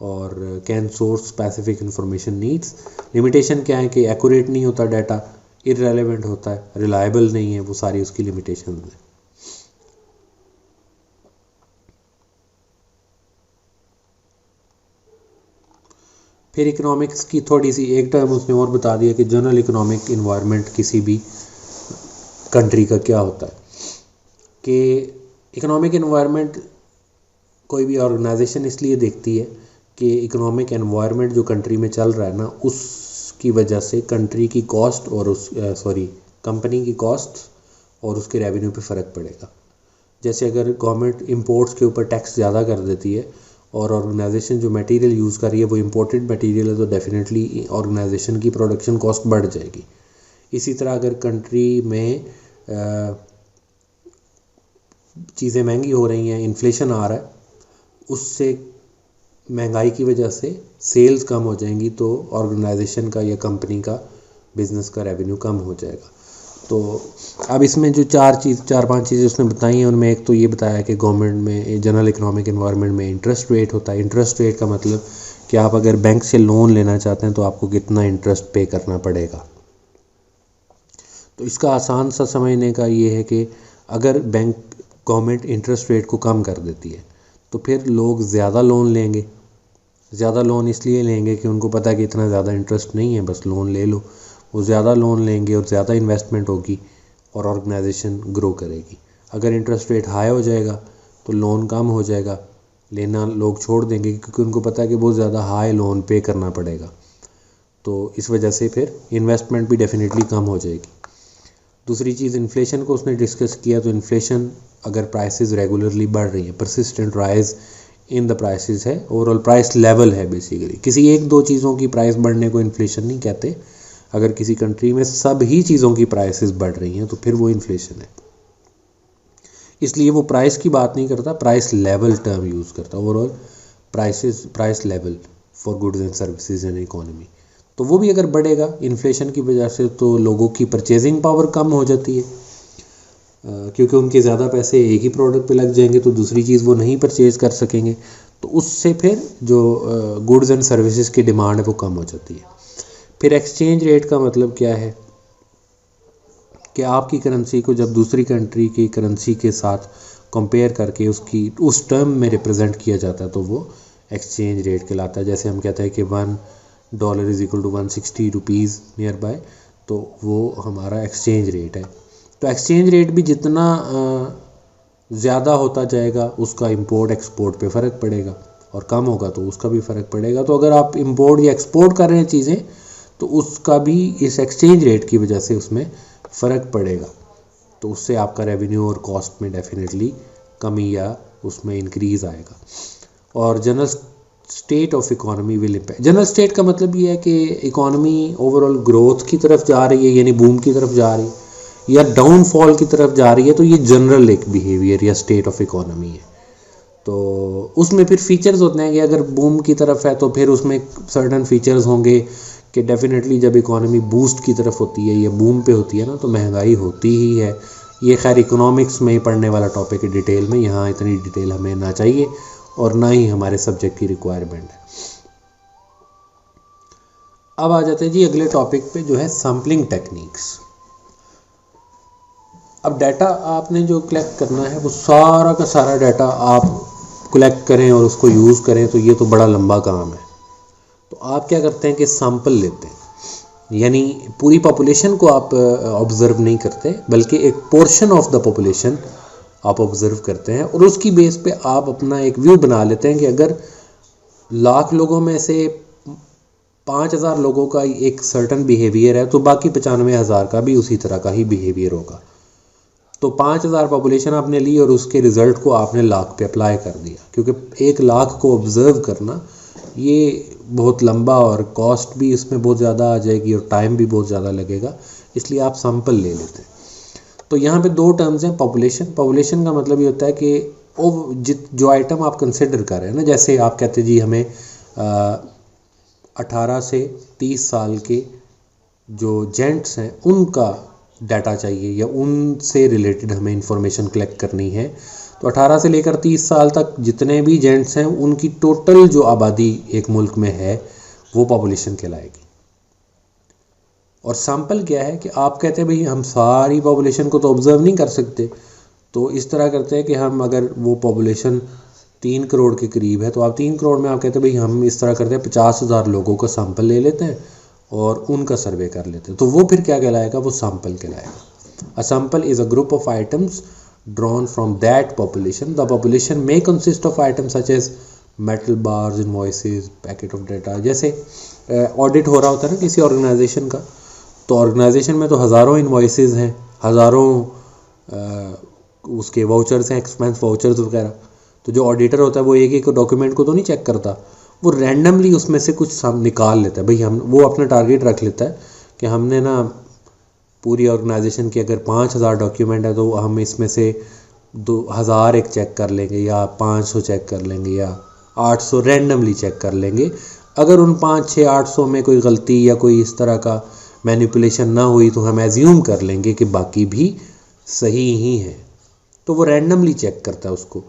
और can source specific information needs. Limitation क्या है कि एक्यूरेट नहीं होता डाटा, इररेलेवेंट होता है, रिलायबल नहीं है, वो सारी उसकी लिमिटेशन है। फिर इकोनॉमिक्स की थोड़ी सी एक टर्म उसने और बता दिया कि जनरल इकोनॉमिक इन्वायरमेंट किसी भी कंट्री का क्या होता है। कि इकोनॉमिक इन्वायरमेंट कोई भी ऑर्गेनाइजेशन इसलिए देखती है कि इकोनॉमिक एनवायरनमेंट जो कंट्री में चल रहा है ना, उसकी वजह से कंट्री की कॉस्ट और कंपनी की कॉस्ट और उसके रेवेन्यू पे फ़र्क पड़ेगा। जैसे अगर गवर्नमेंट इंपोर्ट्स के ऊपर टैक्स ज़्यादा कर देती है और ऑर्गेनाइजेशन जो मटेरियल यूज़ कर रही है वो इम्पोर्टेड मटेरियल है, तो डेफिनेटली ऑर्गेनाइजेशन की प्रोडक्शन कॉस्ट बढ़ जाएगी। इसी तरह अगर कंट्री में चीज़ें महंगी हो रही हैं, इन्फ्लेशन आ रहा है, उससे महंगाई की वजह से सेल्स कम हो जाएंगी, तो ऑर्गेनाइजेशन का या कंपनी का बिज़नेस का रेवेन्यू कम हो जाएगा। तो अब इसमें जो चार पांच चीज़ें उसने बताई हैं, उनमें एक तो ये बताया कि गवर्नमेंट में जनरल इकोनॉमिक एनवायरनमेंट में इंटरेस्ट रेट होता है। इंटरेस्ट रेट का मतलब कि आप अगर बैंक से लोन लेना चाहते हैं तो आपको कितना इंटरेस्ट पे करना पड़ेगा। तो इसका आसान सा समझने का ये है कि अगर गवर्नमेंट इंटरेस्ट रेट को कम कर देती है तो फिर लोग ज़्यादा लोन लेंगे। ज़्यादा लोन इसलिए लेंगे कि उनको पता है कि इतना ज़्यादा इंटरेस्ट नहीं है, बस लोन ले लो। वो ज़्यादा लोन लेंगे और ज़्यादा इन्वेस्टमेंट होगी और ऑर्गेनाइजेशन ग्रो करेगी। अगर इंटरेस्ट रेट हाई हो जाएगा तो लोन कम हो जाएगा, लेना लोग छोड़ देंगे क्योंकि उनको पता है कि बहुत ज़्यादा हाई लोन पे करना पड़ेगा। तो इस वजह से फिर इन्वेस्टमेंट भी डेफिनेटली कम हो जाएगी। दूसरी चीज़, इन्फ्लेशन को उसने डिस्कस किया। तो इन्फ्लेशन अगर प्राइसेस रेगुलरली बढ़ रही हैं, persistent rise in the prices है, ओवरऑल प्राइस लेवल है बेसिकली। किसी एक दो चीज़ों की प्राइस बढ़ने को इन्फ्लेशन नहीं कहते। अगर किसी कंट्री में सभी चीज़ों की प्राइसेस बढ़ रही हैं तो फिर वो इन्फ्लेशन है। इसलिए वो प्राइस की बात नहीं करता, प्राइस लेवल टर्म यूज़ करता, overall price level for goods and services in economy. तो वो भी अगर बढ़ेगा इन्फ्लेशन की वजह से तो लोगों की परचेजिंग पावर कम हो जाती है, क्योंकि उनके ज़्यादा पैसे एक ही प्रोडक्ट पे लग जाएंगे तो दूसरी चीज़ वो नहीं परचेज़ कर सकेंगे। तो उससे फिर जो गुड्स एंड सर्विसेज की डिमांड है वो कम हो जाती है। फिर एक्सचेंज रेट का मतलब क्या है कि आपकी करेंसी को जब दूसरी कंट्री की करेंसी के साथ कंपेयर करके उसकी उस टर्म में रिप्रेजेंट किया जाता है तो वो एक्सचेंज रेट कहलाता है। जैसे हम कहते हैं कि $1 is equal to 160 rupees nearby, तो वो हमारा एक्सचेंज रेट है। तो एक्सचेंज रेट भी जितना ज़्यादा होता जाएगा उसका इंपोर्ट एक्सपोर्ट पे फ़र्क पड़ेगा, और कम होगा तो उसका भी फ़र्क पड़ेगा। तो अगर आप इंपोर्ट या एक्सपोर्ट कर रहे हैं चीज़ें तो उसका भी इस एक्सचेंज रेट की वजह से उसमें फ़र्क पड़ेगा, तो उससे आपका रेवेन्यू और कॉस्ट में डेफिनेटली कमी या उसमें इंक्रीज़ आएगा। और general state of economy will impact. General state का मतलब ये है कि इकोनॉमी ओवरऑल ग्रोथ की तरफ जा रही है, यानी बूम की तरफ जा रही है, या डाउनफॉल की तरफ जा रही है, तो ये जनरल एक बिहेवियर या स्टेट ऑफ इकोनॉमी है। तो उसमें फिर फीचर्स होते हैं कि अगर बूम की तरफ है तो फिर उसमें सर्टन फीचर्स होंगे कि डेफिनेटली जब इकोनॉमी बूस्ट की तरफ होती है या बूम पे होती है ना तो महंगाई होती ही है। ये खैर इकोनॉमिक्स में ही पढ़ने वाला टॉपिक है डिटेल में, यहाँ इतनी डिटेल हमें ना चाहिए और ना ही हमारे सब्जेक्ट की रिक्वायरमेंट है। अब आ जाते हैं जी अगले टॉपिक पे जो है सैम्पलिंग टेक्निक्स। अब डाटा आपने जो कलेक्ट करना है वो सारा का सारा डाटा आप कलेक्ट करें और उसको यूज़ करें तो ये तो बड़ा लंबा काम है। तो आप क्या करते हैं कि सैंपल लेते हैं, यानी पूरी पॉपुलेशन को आप ऑब्ज़र्व नहीं करते बल्कि एक पोर्शन ऑफ द पॉपुलेशन आप ऑब्ज़र्व करते हैं और उसकी बेस पे आप अपना एक व्यू बना लेते हैं कि अगर 1,00,000 लोगों में से 5,000 लोगों का एक सर्टन बिहेवियर है तो बाकी 95,000 का भी उसी तरह का ही बिहेवियर होगा। तो 5,000 पॉपुलेशन आपने ली और उसके रिज़ल्ट को आपने 1,00,000 पे अप्लाई कर दिया, क्योंकि 1,00,000 को ऑब्ज़र्व करना ये बहुत लंबा और कॉस्ट भी इसमें बहुत ज़्यादा आ जाएगी और टाइम भी बहुत ज़्यादा लगेगा, इसलिए आप सैंपल ले लेते हैं। तो यहाँ पे दो टर्म्स हैं, पॉपुलेशन का मतलब ये होता है कि वो जो आइटम आप कंसिडर कर रहे हैं ना, जैसे आप कहते हैं जी हमें 18 से 30 साल के जो जेंट्स हैं उनका डाटा चाहिए या उनसे रिलेटेड हमें इंफॉर्मेशन कलेक्ट करनी है। तो 18 से लेकर 30 साल तक जितने भी जेंट्स हैं उनकी टोटल जो आबादी एक मुल्क में है वो पॉपुलेशन कहलाएगी। और सैंपल क्या है कि आप कहते हैं भाई हम सारी पॉपुलेशन को तो ऑब्ज़र्व नहीं कर सकते, तो इस तरह करते हैं कि हम अगर वो पॉपुलेशन 3 करोड़ के करीब है तो आप 3 करोड़ में आप कहते हैं भाई हम इस तरह करते हैं 50,000 लोगों का सैंपल ले लेते हैं और उनका सर्वे कर लेते हैं, तो वो फिर क्या कहलाएगा, वो सैंपल कहलाएगा। A sample is a group of items drawn from that population. The population may consist of items such as metal bars, invoices, packet of data। जैसे ऑडिट हो रहा होता है ना किसी ऑर्गेनाइजेशन का, तो ऑर्गेनाइजेशन में तो हज़ारों इन्वॉइसेस हैं, हज़ारों उसके वाउचर्स हैं, एक्सपेंस वाउचर्स वगैरह। तो जो ऑडिटर होता है वो एक एक डॉक्यूमेंट को तो नहीं चेक करता, वो रैंडमली उसमें से कुछ निकाल लेता है। भाई हम वो अपना टारगेट रख लेता है कि हमने ना पूरी ऑर्गेनाइजेशन की अगर 5,000 डॉक्यूमेंट है तो हम इसमें से 2,000 एक चेक कर लेंगे या 500 चेक कर लेंगे या 800 रैंडमली चेक कर लेंगे। अगर उन 5, 6, 800 में कोई गलती या कोई इस तरह का मैनिपुलेशन ना हुई तो हम एज्यूम कर लेंगे कि बाकी भी सही ही है। तो वो रैंडमली चेक करता है उसको।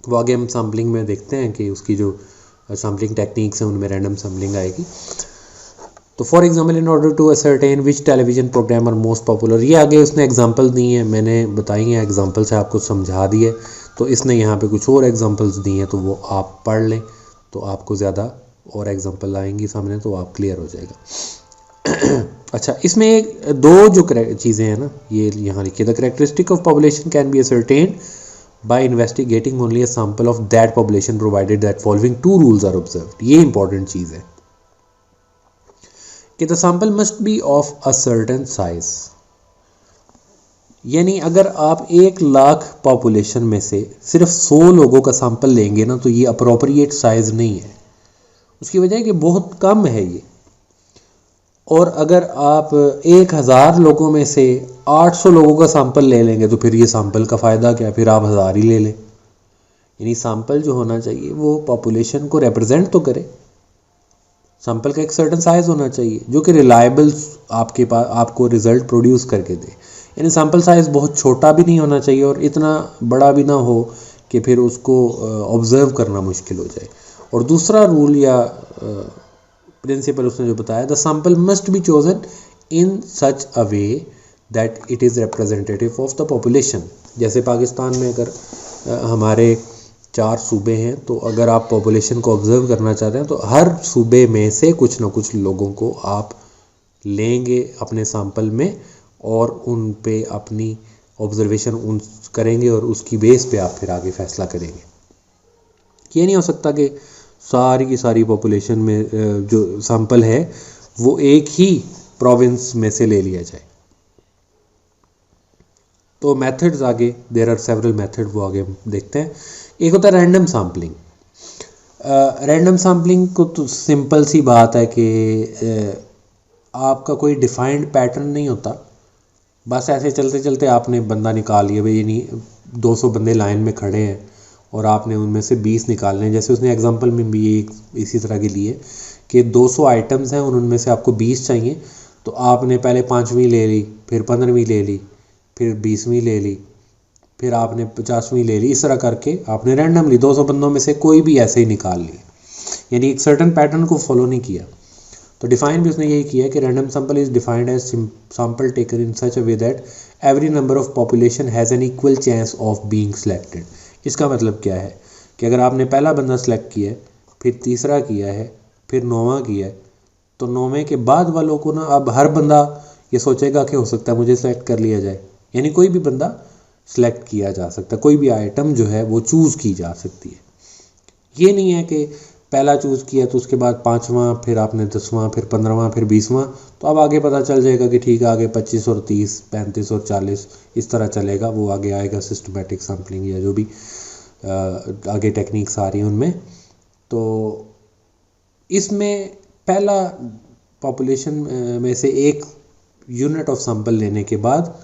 वो आगे हम सैम्पलिंग में देखते हैं कि उसकी जो सैम्पलिंग टेक्निक्स हैं उनमें रैंडम सैम्पलिंग आएगी। तो for example in order to ascertain which television programme are most popular, ये आगे उसने एग्जांपल दी हैं, मैंने बताई हैं एग्जांपल से आपको समझा दिए। तो इसने यहाँ पे कुछ और एग्जांपल्स दी हैं तो वो आप पढ़ लें तो आपको ज़्यादा और एग्जांपल आएंगी सामने तो आप क्लियर हो जाएगा। अच्छा, इसमें एक दो जो चीज़ें हैं ना ये यहाँ लिखिए। The characteristic of population can be ascertain by investigating only a sample of that population provided that following 2 rules are observed. ये इंपॉर्टेंट चीज़ है कि the sample must be of a certain size, यानी अगर आप 1,00,000 पॉपुलेशन में से सिर्फ 100 लोगों का सैंपल लेंगे ना तो ये अप्रोप्रिएट साइज नहीं है। उसकी वजह है कि बहुत कम है ये। और अगर आप 1,000 लोगों में से 800 लोगों का सैंपल ले लेंगे तो फिर ये सैंपल का फ़ायदा क्या, फिर आप 1000 ही ले लें। यानी सैंपल जो होना चाहिए वो पॉपुलेशन को रिप्रेजेंट तो करे। सैंपल का एक सर्टन साइज़ होना चाहिए जो कि रिलायबल आपके पास आपको रिज़ल्ट प्रोड्यूस करके दे। यानी सैंपल साइज़ बहुत छोटा भी नहीं होना चाहिए और इतना बड़ा भी ना हो कि फिर उसको ऑब्ज़र्व करना मुश्किल हो जाए। और दूसरा रूल या प्रिंसिपल उसने जो बताया, the sample must be chosen in such a way that it is representative of the population. जैसे पाकिस्तान में अगर हमारे 4 सूबे हैं, तो अगर आप पॉपुलेशन को ऑब्ज़र्व करना चाहते हैं तो हर सूबे में से कुछ ना कुछ लोगों को आप लेंगे अपने सैंपल में और उन पे अपनी ऑब्जर्वेशन उन करेंगे और उसकी बेस पे आप फिर आगे फैसला करेंगे। ये नहीं हो सकता कि सारी की सारी पॉपुलेशन में जो सैंपल है वो एक ही प्रोविंस में से ले लिया जाए। तो मेथड्स आगे, देयर आर सेवरल मेथड, वो आगे देखते हैं। एक होता है रैंडम सैम्पलिंग। रैंडम सैम्पलिंग को तो सिंपल सी बात है कि आपका कोई डिफाइंड पैटर्न नहीं होता, बस ऐसे चलते चलते आपने बंदा निकाल लिया भाई, नहीं 200 बंदे लाइन में खड़े हैं और आपने उनमें से 20 निकालने हैं। जैसे उसने एग्जांपल में भी इसी तरह के लिए कि 200 आइटम्स हैं और उनमें से आपको 20 चाहिए, तो आपने पहले 5वीं ले ली, फिर 15वीं ले ली, फिर 20वीं ले ली, फिर आपने 50वीं ले ली। इस तरह करके आपने रैंडमली 200 बंदों में से कोई भी ऐसे ही निकाल ली, यानी एक सर्टन पैटर्न को फॉलो नहीं किया। तो डिफाइन भी उसने यही किया कि random sample is defined as sample taken in such a way that every number of population has an equal chance of being selected. इसका मतलब क्या है कि अगर आपने पहला बंदा सेलेक्ट किया है, फिर तीसरा किया है, फिर 9वां किया है, तो 9वें के बाद वालों को ना अब हर बंदा ये सोचेगा कि हो सकता है मुझे सेलेक्ट कर लिया जाए, यानी कोई भी बंदा सेलेक्ट किया जा सकता है, कोई भी आइटम जो है वो चूज़ की जा सकती है। ये नहीं है कि पहला चूज़ किया तो उसके बाद 5वां, फिर आपने 10वां, फिर 15वां, फिर 20वां, तो अब आगे पता चल जाएगा कि ठीक है आगे 25 और 30, 35 और 40 इस तरह चलेगा, वो आगे आएगा सिस्टमेटिक सैम्पलिंग या जो भी आगे टेक्निक्स आ रही हैं उनमें। तो इसमें पहला पॉपुलेशन में से एक यूनिट ऑफ सैंपल लेने के बाद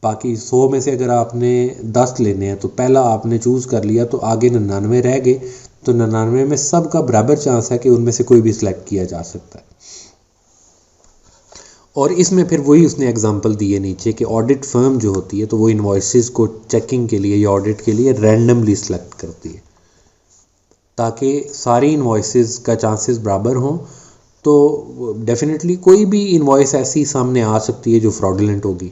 बाकी 100 में से अगर आपने 10 लेने हैं तो पहला आपने चूज़ कर लिया, तो आगे 99 रह गए, तो 99 में सब का बराबर चांस है कि उनमें से कोई भी सिलेक्ट किया जा सकता है। और इसमें फिर वही उसने एग्जांपल दिए नीचे कि ऑडिट फर्म जो होती है तो वो इन्वॉइसेस को चेकिंग के लिए या ऑडिट के लिए रैंडमली सिलेक्ट करती है ताकि सारी इन्वॉइसेस का चांसेस बराबर हों। तो डेफिनेटली कोई भी इन्वॉइस ऐसी सामने आ सकती है जो फ्रॉडुलेंट होगी।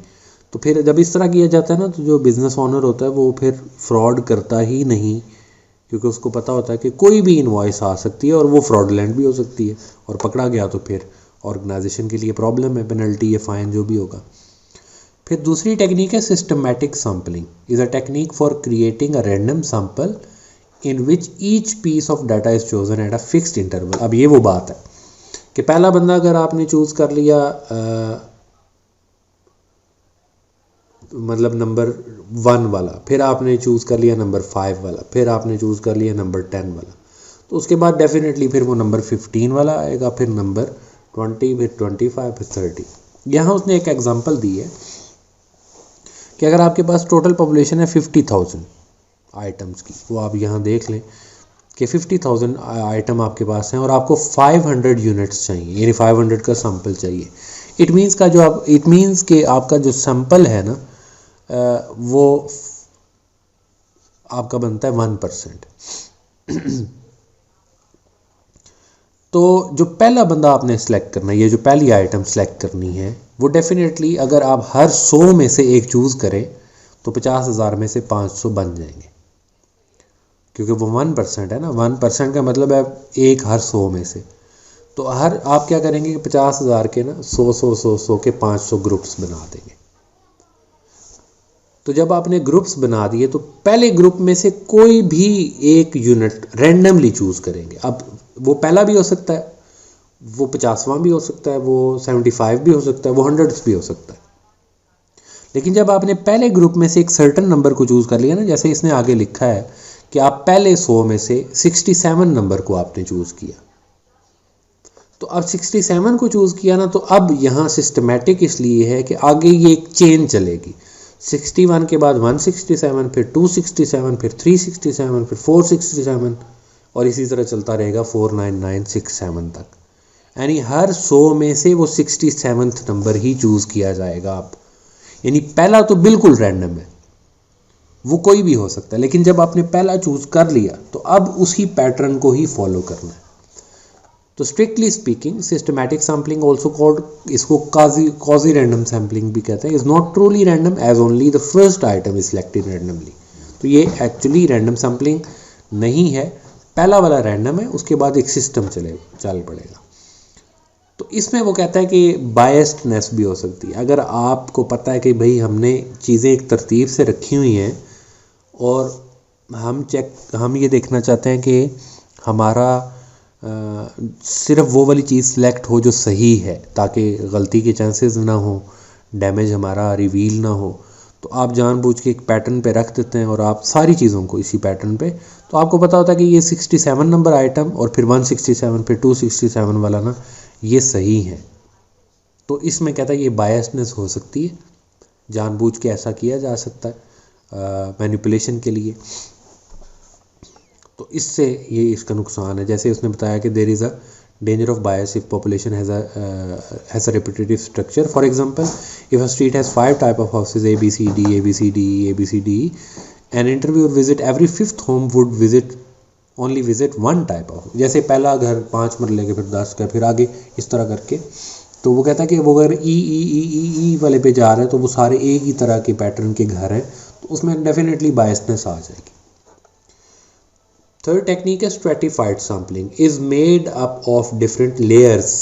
तो फिर जब इस तरह किया जाता है ना, तो जो बिज़नेस ओनर होता है वो फिर फ्रॉड करता ही नहीं, क्योंकि उसको पता होता है कि कोई भी इन्वॉइस आ सकती है और वो फ्रॉडुलेंट भी हो सकती है, और पकड़ा गया तो फिर ऑर्गेनाइजेशन के लिए प्रॉब्लम है, पेनल्टी या फाइन जो भी होगा। फिर दूसरी टेक्निक है systematic sampling, is a technique for creating a random sample in which each piece of data is chosen at a fixed interval. अब ये वो बात है कि पहला बंदा अगर आपने चूज़ कर लिया मतलब नंबर 1 वाला, फिर आपने चूज़ कर लिया नंबर 5 वाला, फिर आपने चूज़ कर लिया नंबर 10 वाला, तो उसके बाद डेफिनेटली फिर वो नंबर 15 वाला आएगा, फिर नंबर 20, फिर 25, फिर 30। यहाँ उसने एक एग्जांपल दी है कि अगर आपके पास टोटल पॉपुलेशन है 50,000 आइटम्स की, वो आप यहाँ देख लें कि 50,000 आइटम आपके पास हैं और आपको 500 यूनिट्स चाहिए, यानी 500 का सैंपल चाहिए। इट मीन्स कि आपका जो सैंपल है ना वो आपका बनता है 1%। तो जो पहला बंदा आपने सेलेक्ट करना है, ये जो पहली आइटम सेलेक्ट करनी है, वो डेफिनेटली अगर आप हर 100 में से एक चूज़ करें तो 50,000 में से 500 बन जाएंगे, क्योंकि वो 1% है ना। 1% का मतलब है एक हर 100 में से। तो हर आप क्या करेंगे कि 50,000 के ना 100 के 500 ग्रुप्स बना देंगे। तो जब आपने ग्रुप्स बना दिए तो पहले ग्रुप में से कोई भी एक यूनिट रैंडमली चूज़ करेंगे। अब वो पहला भी हो सकता है, वो 50वां भी हो सकता है, वो 75 भी हो सकता है, वो 100 भी हो सकता है। लेकिन जब आपने पहले ग्रुप में से एक सर्टन नंबर को चूज़ कर लिया ना, जैसे इसने आगे लिखा है कि आप पहले 100 में से 67 नंबर को आपने चूज़ किया, तो अब 67 को चूज़ किया ना, तो अब यहाँ सिस्टमैटिक इसलिए है कि आगे ये एक चेन चलेगी। 61 के बाद 167, फिर 267, फिर 367, फिर 467, और इसी तरह चलता रहेगा 49967 तक। यानी हर 100 में से वो 67th नंबर ही चूज़ किया जाएगा। आप यानी पहला तो बिल्कुल रैंडम है, वो कोई भी हो सकता है, लेकिन जब आपने पहला चूज कर लिया तो अब उसी पैटर्न को ही फॉलो करना है। तो strictly speaking systematic sampling also called, इसको क्वाजी रैंडम सैम्पलिंग भी कहते हैं, is not truly random as only the first item is selected randomly. तो ये एक्चुअली रैंडम सैम्पलिंग नहीं है, पहला वाला रैंडम है, उसके बाद एक सिस्टम चल पड़ेगा। तो इसमें वो कहता है कि बायस्डनेस भी हो सकती है। अगर आपको पता है कि भाई हमने चीज़ें एक तरतीब से रखी हुई हैं और हम ये देखना चाहते हैं कि हमारा सिर्फ वो वाली चीज़ सिलेक्ट हो जो सही है, ताकि गलती के चांसेस ना हो, डैमेज हमारा रिवील ना हो, तो आप जानबूझ के एक पैटर्न पे रख देते हैं और आप सारी चीज़ों को इसी पैटर्न पे, तो आपको पता होता है कि ये 67 नंबर आइटम और फिर 167 फिर 267 वाला ना ये सही है। तो इसमें कहता है ये बायसनेस हो सकती है, जानबूझ के ऐसा किया जा सकता है मैनिपुलेशन के लिए। तो इससे ये इसका नुकसान है। जैसे उसने बताया कि there is a danger of bias if population has a repetitive structure. For example, if a street has 5 type of houses A B C D A B C D E A B C D E, an interviewer visit every 5th home would only visit one type of, जैसे पहला घर 5 मरले के, फिर 10 का, फिर आगे इस तरह करके। तो वो कहता है कि वो अगर ई वाले पे जा रहे हैं तो वो सारे एक ही तरह के पैटर्न के घर हैं, तो उसमें डेफिनेटली बायसनेस आ जाएगी। Third technique is stratified sampling, is made up of different layers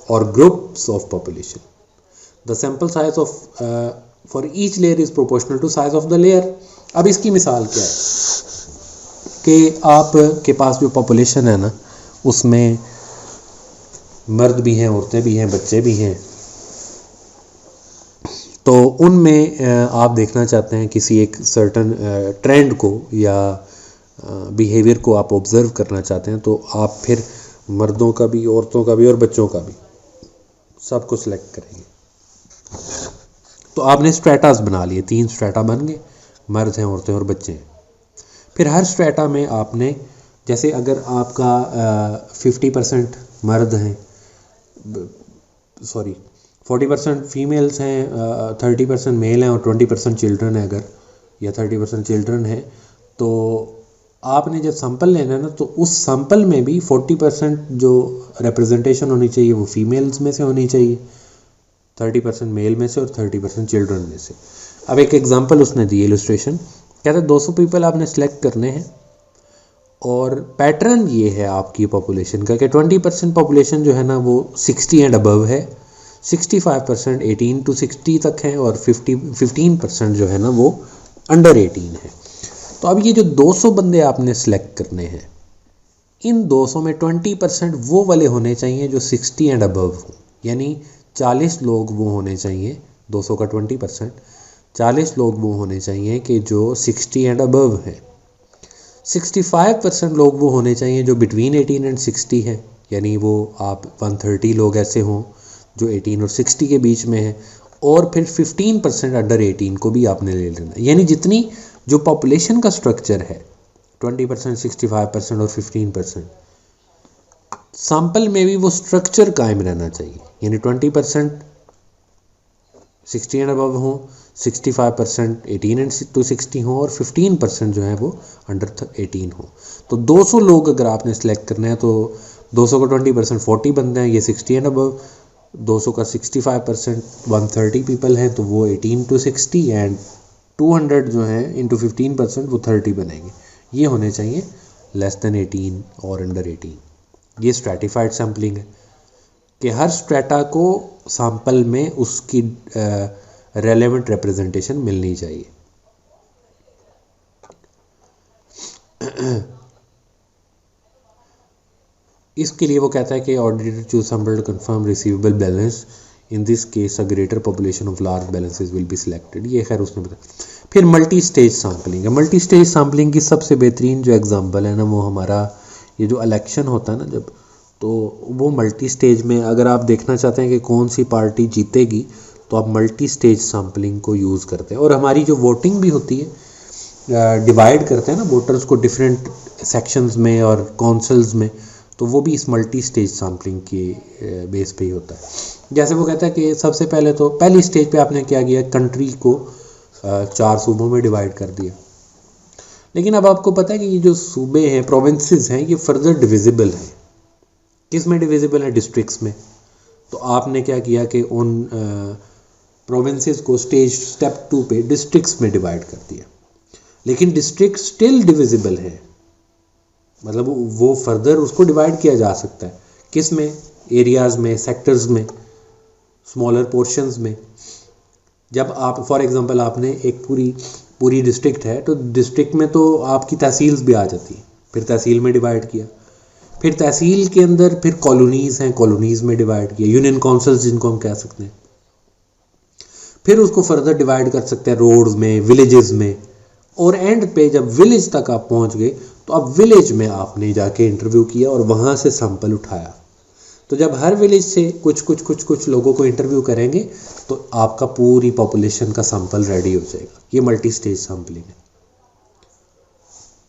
or groups of population. The sample size of for each layer is proportional to size of the layer. अब इसकी मिसाल क्या है कि आप के पास जो पॉपुलेशन है ना, उसमें मर्द भी हैं, औरतें भी हैं, बच्चे भी हैं, तो उनमें आप देखना चाहते हैं किसी एक सर्टन ट्रेंड को या बिहेवियर को आप ऑब्ज़र्व करना चाहते हैं, तो आप फिर मर्दों का भी, औरतों का भी और बच्चों का भी सबको सिलेक्ट करेंगे। तो आपने स्ट्रेटास बना लिए, 3 स्ट्रेटा बन गए, मर्द हैं, औरतें और बच्चे हैं। फिर हर स्ट्रेटा में आपने, जैसे अगर आपका 50% मर्द हैं, 40% फीमेल्स हैं, 30% मेल हैं और 20% चिल्ड्रन है, अगर या 30% चिल्ड्रन है, तो आपने जब सैंपल लेना है ना, तो उस सैंपल में भी 40% जो रिप्रेजेंटेशन होनी चाहिए वो फीमेल्स में से होनी चाहिए, 30% मेल में से और 30% चिल्ड्रन में से। अब एक एग्जांपल उसने दी, इलस्ट्रेशन, कहते हैं 200 पीपल आपने सेलेक्ट करने हैं और पैटर्न ये है आपकी पॉपुलेशन का कि 20% पॉपुलेशन जो है ना वो 60 एंड अबव है, 65% 18 to 60 तक है और 15% जो है ना वो अंडर 18 है। तो अब ये जो 200 बंदे आपने सेलेक्ट करने हैं, इन 200 में 20% वो वाले होने चाहिए जो 60 एंड अबव हों, यानी 40 लोग वो होने चाहिए, 200 का 20%, 40 लोग वो होने चाहिए कि जो 60 एंड अबव हैं। 65% लोग वो होने चाहिए जो बिटवीन 18 एंड 60 है, यानी वो आप 130 लोग ऐसे हों जो 18 और 60 के बीच में है, और फिर 15% अंडर 18 को भी आपने ले लेना। यानी जितनी जो पॉपुलेशन का स्ट्रक्चर है 20%, 65% और 15%, सैंपल में भी वो स्ट्रक्चर कायम रहना चाहिए, यानी 20% 60 एंड अबव हो, 65% 18 एंड टू 60 हो और 15% जो है वो अंडर 18 हो। तो 200 लोग अगर आपने सेलेक्ट करना है तो 200 का 20% 40 बनते हैं, ये 60 एंड अबव, 200 का 65% 130 पीपल हैं तो वो 18 to 60 एंड 200 जो है इंटू 15% वो 30 बनेंगे। ये होने चाहिए लेस देन 18 और अंडर 18। ये स्ट्रैटिफाइड सैम्पलिंग है कि हर स्ट्रेटा को सैंपल में उसकी रेलेवेंट रिप्रेजेंटेशन मिलनी चाहिए। इसके लिए वो कहता है कि auditor choose sample to confirm receivable balance, in this case a greater population of large balances will be selected. ये खैर उसने बताया। फिर मल्टी स्टेज सैम्पलिंग है। मल्टी स्टेज सैम्पलिंग की सबसे बेहतरीन जो एग्जांपल है ना वो हमारा ये जो इलेक्शन होता है ना जब, तो वो मल्टी स्टेज में अगर आप देखना चाहते हैं कि कौन सी पार्टी जीतेगी तो आप मल्टी स्टेज सैम्पलिंग को यूज़ करते हैं। और हमारी जो वोटिंग भी होती है, डिवाइड करते हैं ना वोटर्स को डिफरेंट सेक्शंस में और काउंसिल्स में, तो वो भी इस मल्टी स्टेज सैम्पलिंग के बेस पे ही होता है। जैसे वो कहता है कि सबसे पहले तो पहली स्टेज पे आपने क्या किया, कंट्री को 4 सूबों में डिवाइड कर दिया, लेकिन अब आपको पता है कि ये जो सूबे हैं, प्रोविंसेस हैं, ये फर्दर डिविजिबल हैं। किस में डिविजिबल है? डिस्ट्रिक्ट्स में। तो आपने क्या किया कि उन प्रोविंसेस को स्टेप 2 पे डिस्ट्रिक्ट्स में डिवाइड कर दिया, लेकिन डिस्ट्रिक्ट स्टिल डिविजिबल है, मतलब वो फर्दर उसको डिवाइड किया जा सकता है। किस में? एरियाज़ में, सेक्टर्स में, स्मॉलर पोर्शंस में। जब आप फॉर एग्जांपल आपने एक पूरी डिस्ट्रिक्ट है, तो डिस्ट्रिक्ट में तो आपकी तहसील्स भी आ जाती है, फिर तहसील में डिवाइड किया, फिर तहसील के अंदर फिर कॉलोनीज़ हैं, कॉलोनीज़ में डिवाइड किया, यूनियन काउंसिल्स जिनको हम कह सकते हैं। फिर उसको फर्दर डिवाइड कर सकते हैं रोड्स में, विलेजेस में, और एंड पे जब विलेज तक आप पहुंच गए तो अब विलेज में आपने जाके इंटरव्यू किया और वहाँ से सैंपल उठाया। तो जब हर विलेज से कुछ लोगों को इंटरव्यू करेंगे तो आपका पूरी पॉपुलेशन का सैंपल रेडी हो जाएगा। ये मल्टी स्टेज सैंपलिंग है,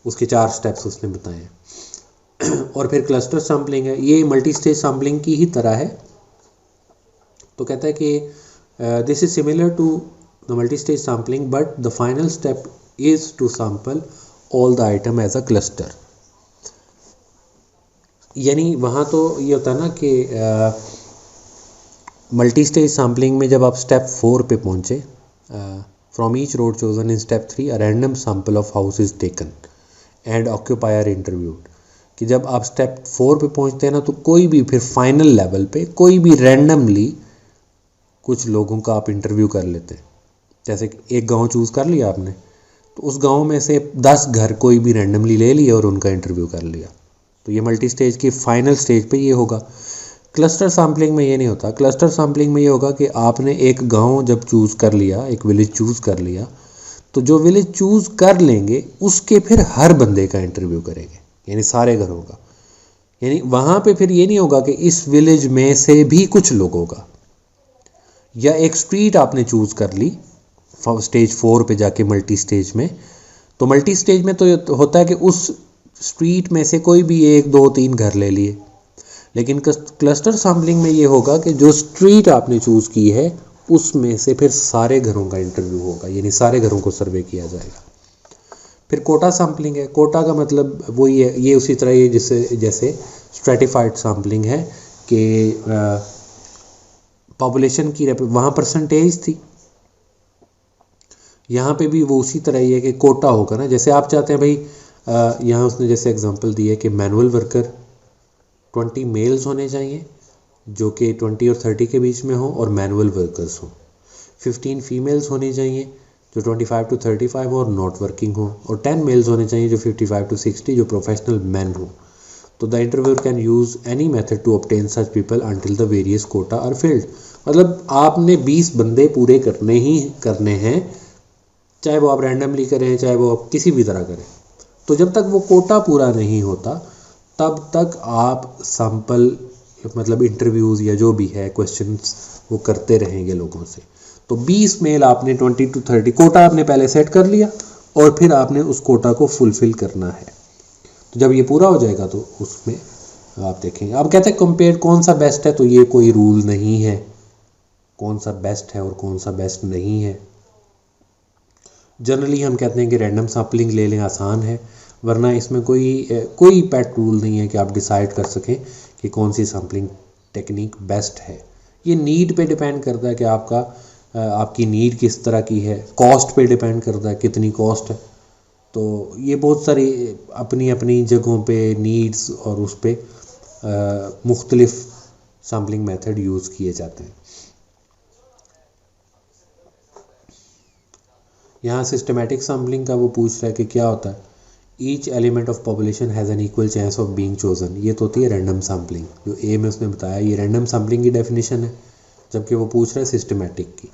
उसके 4 स्टेप्स उसने बताए हैं। और फिर क्लस्टर सैंपलिंग है, ये मल्टी स्टेज सैंपलिंग की ही तरह है। तो कहता है कि this is similar to the multi stage sampling but the final step is to sample all the item as a cluster. यानी वहाँ तो ये होता है ना कि मल्टी स्टेज सैम्पलिंग में जब आप स्टेप 4 पे पहुँचे, from each road chosen in step 3 a random sample of house is taken and occupier interviewed. कि जब आप स्टेप 4 पे पहुँचते हैं ना, तो कोई भी फिर फाइनल लेवल पे कोई भी रैंडमली कुछ लोगों का आप इंटरव्यू कर लेते हैं। जैसे एक गांव चूज़ कर लिया आपने, तो उस गांव में से 10 घर कोई भी रैंडमली ले लिए और उनका इंटरव्यू कर लिया। तो ये मल्टी स्टेज की फाइनल स्टेज पे ये होगा। क्लस्टर सैम्पलिंग में ये नहीं होता। क्लस्टर सैम्पलिंग में ये होगा कि आपने एक गांव जब चूज़ कर लिया, एक विलेज चूज़ कर लिया, तो जो विलेज चूज़ कर लेंगे उसके फिर हर बंदे का इंटरव्यू करेंगे, यानी सारे घरों का। यानी वहाँ पे फिर ये नहीं होगा कि इस विलेज में से भी कुछ लोगों का, या एक स्ट्रीट आपने चूज़ कर ली स्टेज 4 पे जाके मल्टी स्टेज में। तो मल्टी स्टेज में तो होता है कि उस स्ट्रीट में से कोई भी 1, 2, 3 घर ले लिए। लेकिन क्लस्टर सैम्पलिंग में ये होगा कि जो स्ट्रीट आपने चूज़ की है उसमें से फिर सारे घरों का इंटरव्यू होगा, यानी सारे घरों को सर्वे किया जाएगा। फिर कोटा सैम्पलिंग है। कोटा का मतलब वही है, ये उसी तरह ये जैसे स्ट्रेटिफाइड सैम्पलिंग है कि पॉपुलेशन की वहाँ परसेंटेज थी, यहाँ पे भी वो उसी तरह ही है कि कोटा होगा ना। जैसे आप चाहते हैं भाई, यहाँ उसने जैसे एग्जांपल दी है कि मैनुअल वर्कर 20 मेल्स होने चाहिए जो कि 20 और 30 के बीच में हो और मैनुअल वर्कर्स हो। 15 फीमेल्स होनी चाहिए जो 25 to 35 हो और नॉट वर्किंग हो, और 10 मेल्स होने चाहिए जो 55 to 60 जो प्रोफेशनल मैन हो। तो the interviewer can use any method to obtain such people until the various quota are filled. मतलब आपने 20 बंदे पूरे करने ही करने हैं, चाहे वो आप रैंडमली करें, चाहे वो आप किसी भी तरह करें। तो जब तक वो कोटा पूरा नहीं होता तब तक आप सैंपल मतलब इंटरव्यूज़ या जो भी है क्वेश्चंस वो करते रहेंगे लोगों से। तो 20 मेल आपने 20 to 30 कोटा आपने पहले सेट कर लिया और फिर आपने उस कोटा को फुलफ़िल करना है। तो जब ये पूरा हो जाएगा तो उसमें आप देखेंगे। अब कहते हैं कंपेयर कौन सा बेस्ट है, तो ये कोई रूल नहीं है कौन सा बेस्ट है और कौन सा बेस्ट नहीं है। जनरली हम कहते हैं कि रैंडम सैम्पलिंग ले लें, आसान है, वरना इसमें कोई पेट रूल नहीं है कि आप डिसाइड कर सकें कि कौन सी सैम्पलिंग टेक्निक बेस्ट है। ये नीड पे डिपेंड करता है कि आपकी नीड किस तरह की है, कॉस्ट पे डिपेंड करता है कितनी कॉस्ट है। तो ये बहुत सारी अपनी अपनी जगहों पे नीड्स और उस पर मुख्तलिफ सैम्पलिंग मेथड यूज़ किए जाते हैं। यहाँ सिस्टमेटिक सैम्पलिंग का वो पूछ रहा है कि क्या होता है। Each element of population has an equal chance of being chosen. ये तो होती है रैंडम सैम्पलिंग, जो ए में उसने बताया ये रैंडम सैम्पलिंग की डेफिनेशन है, जबकि वो पूछ रहा है सिस्टमेटिक की।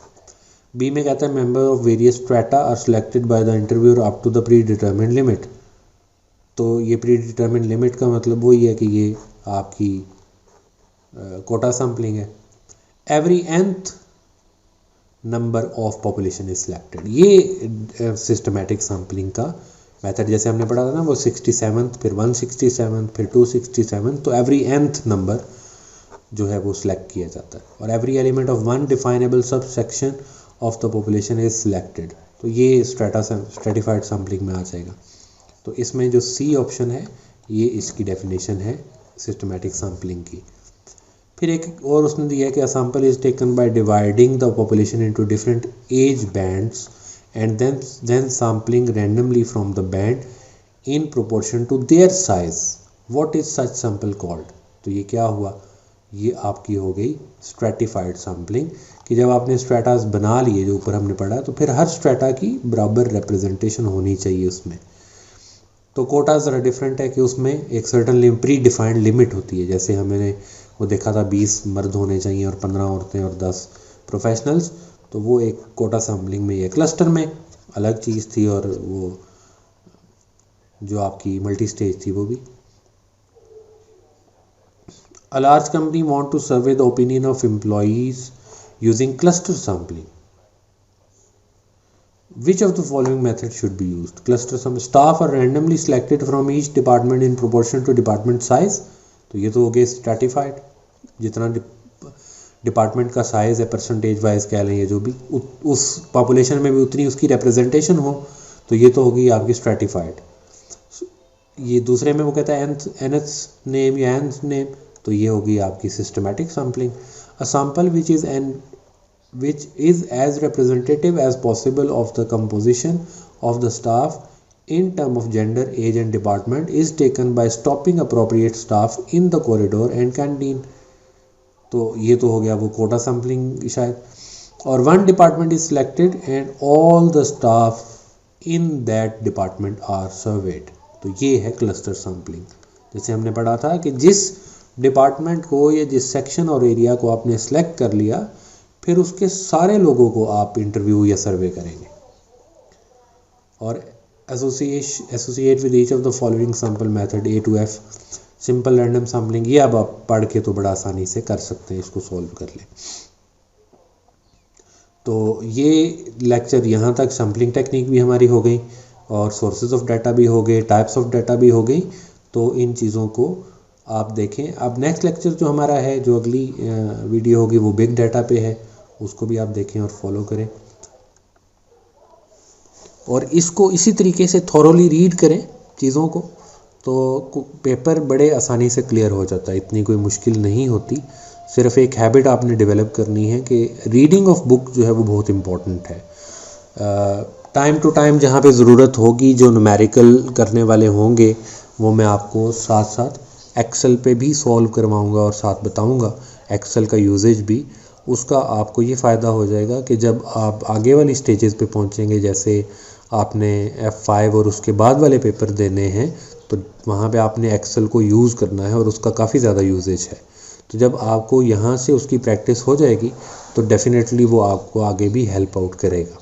बी में कहता है member of various strata are selected by the interviewer up to the pre determined limit. तो ये प्री डिटर्मिन्ड लिमिट का मतलब वही है कि ये आपकी कोटा सैम्पलिंग है। Every nth number of population is selected. ये सिस्टमेटिक सैम्पलिंग का मेथड जैसे हमने पढ़ा था ना, वो 67th फिर 167th फिर 267, तो एवरी nth नंबर जो है वो सिलेक्ट किया जाता है। और every element of one definable sub section of the population is selected. तो ये स्ट्रेटिफाइड सैम्पलिंग में आ जाएगा। तो इसमें जो सी ऑप्शन है ये इसकी डेफिनेशन है सिस्टमैटिक सैम्पलिंग की। फिर एक और उसने दिया है कि a sample is taken by dividing the population into different age bands and then sampling randomly from the band in proportion to their size. What is such sample called? तो ये क्या हुआ, ये आपकी हो गई स्ट्रेटिफाइड सैम्पलिंग, कि जब आपने स्ट्रेटास बना लिए जो ऊपर हमने पढ़ा, तो फिर हर स्ट्रेटा की बराबर रिप्रेजेंटेशन होनी चाहिए उसमें। तो कोटा ज़रा डिफरेंट है कि उसमें एक सर्टन प्री डिफाइंड लिमिट होती है, जैसे हमने वो देखा था 20 मर्द होने चाहिए और 15 औरतें और 10 प्रोफेशनल्स, तो वो एक कोटा सैम्पलिंग में, ये क्लस्टर में अलग चीज़ थी, और वो जो आपकी मल्टी स्टेज थी वो भी। A large company want to survey the opinion of employees using cluster sampling. Which of the following methods should be used? Cluster sampling. Staff are randomly selected from each department in proportion to department size. तो ये तो हो गया stratified, जितना department का size है percentage wise कह लें, ये जो भी उस पॉपुलेशन में भी उतनी उसकी रिप्रेजेंटेशन हो, तो ये तो होगी आपकी स्ट्रैटिफाइड। ये दूसरे में वो कहता है nth नेम या nth नेम, तो ये होगी आपकी systematic sampling. A sample which is as representative as possible of the composition of the staff in term of gender, age and department is taken by stopping appropriate staff in the corridor and canteen. तो ये तो हो गया वो Kota sampling शायद। और one department is selected and all the staff in that department are surveyed. तो ये है क्लस्टर सैम्पलिंग। जैसे हमने पढ़ा था कि जिस डिपार्टमेंट को या जिस सेक्शन और एरिया को आपने सेलेक्ट कर लिया, फिर उसके सारे लोगों को आप इंटरव्यू या सर्वे करेंगे। और associate with each of the following sample method A to F, simple random sampling, ये अब आप पढ़ के तो बड़ा आसानी से कर सकते हैं, इसको सॉल्व कर लें। तो ये लेक्चर यहाँ तक सैम्पलिंग टेक्निक भी हमारी हो गई और सोर्सेज ऑफ डाटा भी हो गए, टाइप्स ऑफ डाटा भी हो गई। तो इन चीज़ों को आप देखें। अब नेक्स्ट लेक्चर जो हमारा है, जो अगली वीडियो होगी, वो बिग डाटा पे है, उसको भी आप देखें और फॉलो करें, और इसको इसी तरीके से थॉरोली रीड करें चीज़ों को, तो पेपर बड़े आसानी से क्लियर हो जाता है, इतनी कोई मुश्किल नहीं होती। सिर्फ एक हैबिट आपने डेवलप करनी है कि रीडिंग ऑफ बुक जो है वो बहुत इम्पॉर्टेंट है। टाइम टू टाइम जहाँ पे ज़रूरत होगी, जो न्यूमेरिकल करने वाले होंगे, वो मैं आपको साथ साथ एक्सेल पे भी सॉल्व करवाऊँगा और साथ बताऊँगा एक्सेल का यूजेज भी। उसका आपको ये फ़ायदा हो जाएगा कि जब आप आगे वाली स्टेजेस पे पहुँचेंगे, जैसे आपने F5 और उसके बाद वाले पेपर देने हैं, तो वहाँ पे आपने एक्सेल को यूज़ करना है और उसका काफ़ी ज़्यादा यूजेज है। तो जब आपको यहाँ से उसकी प्रैक्टिस हो जाएगी, तो डेफिनेटली वो आपको आगे भी हेल्प आउट करेगा।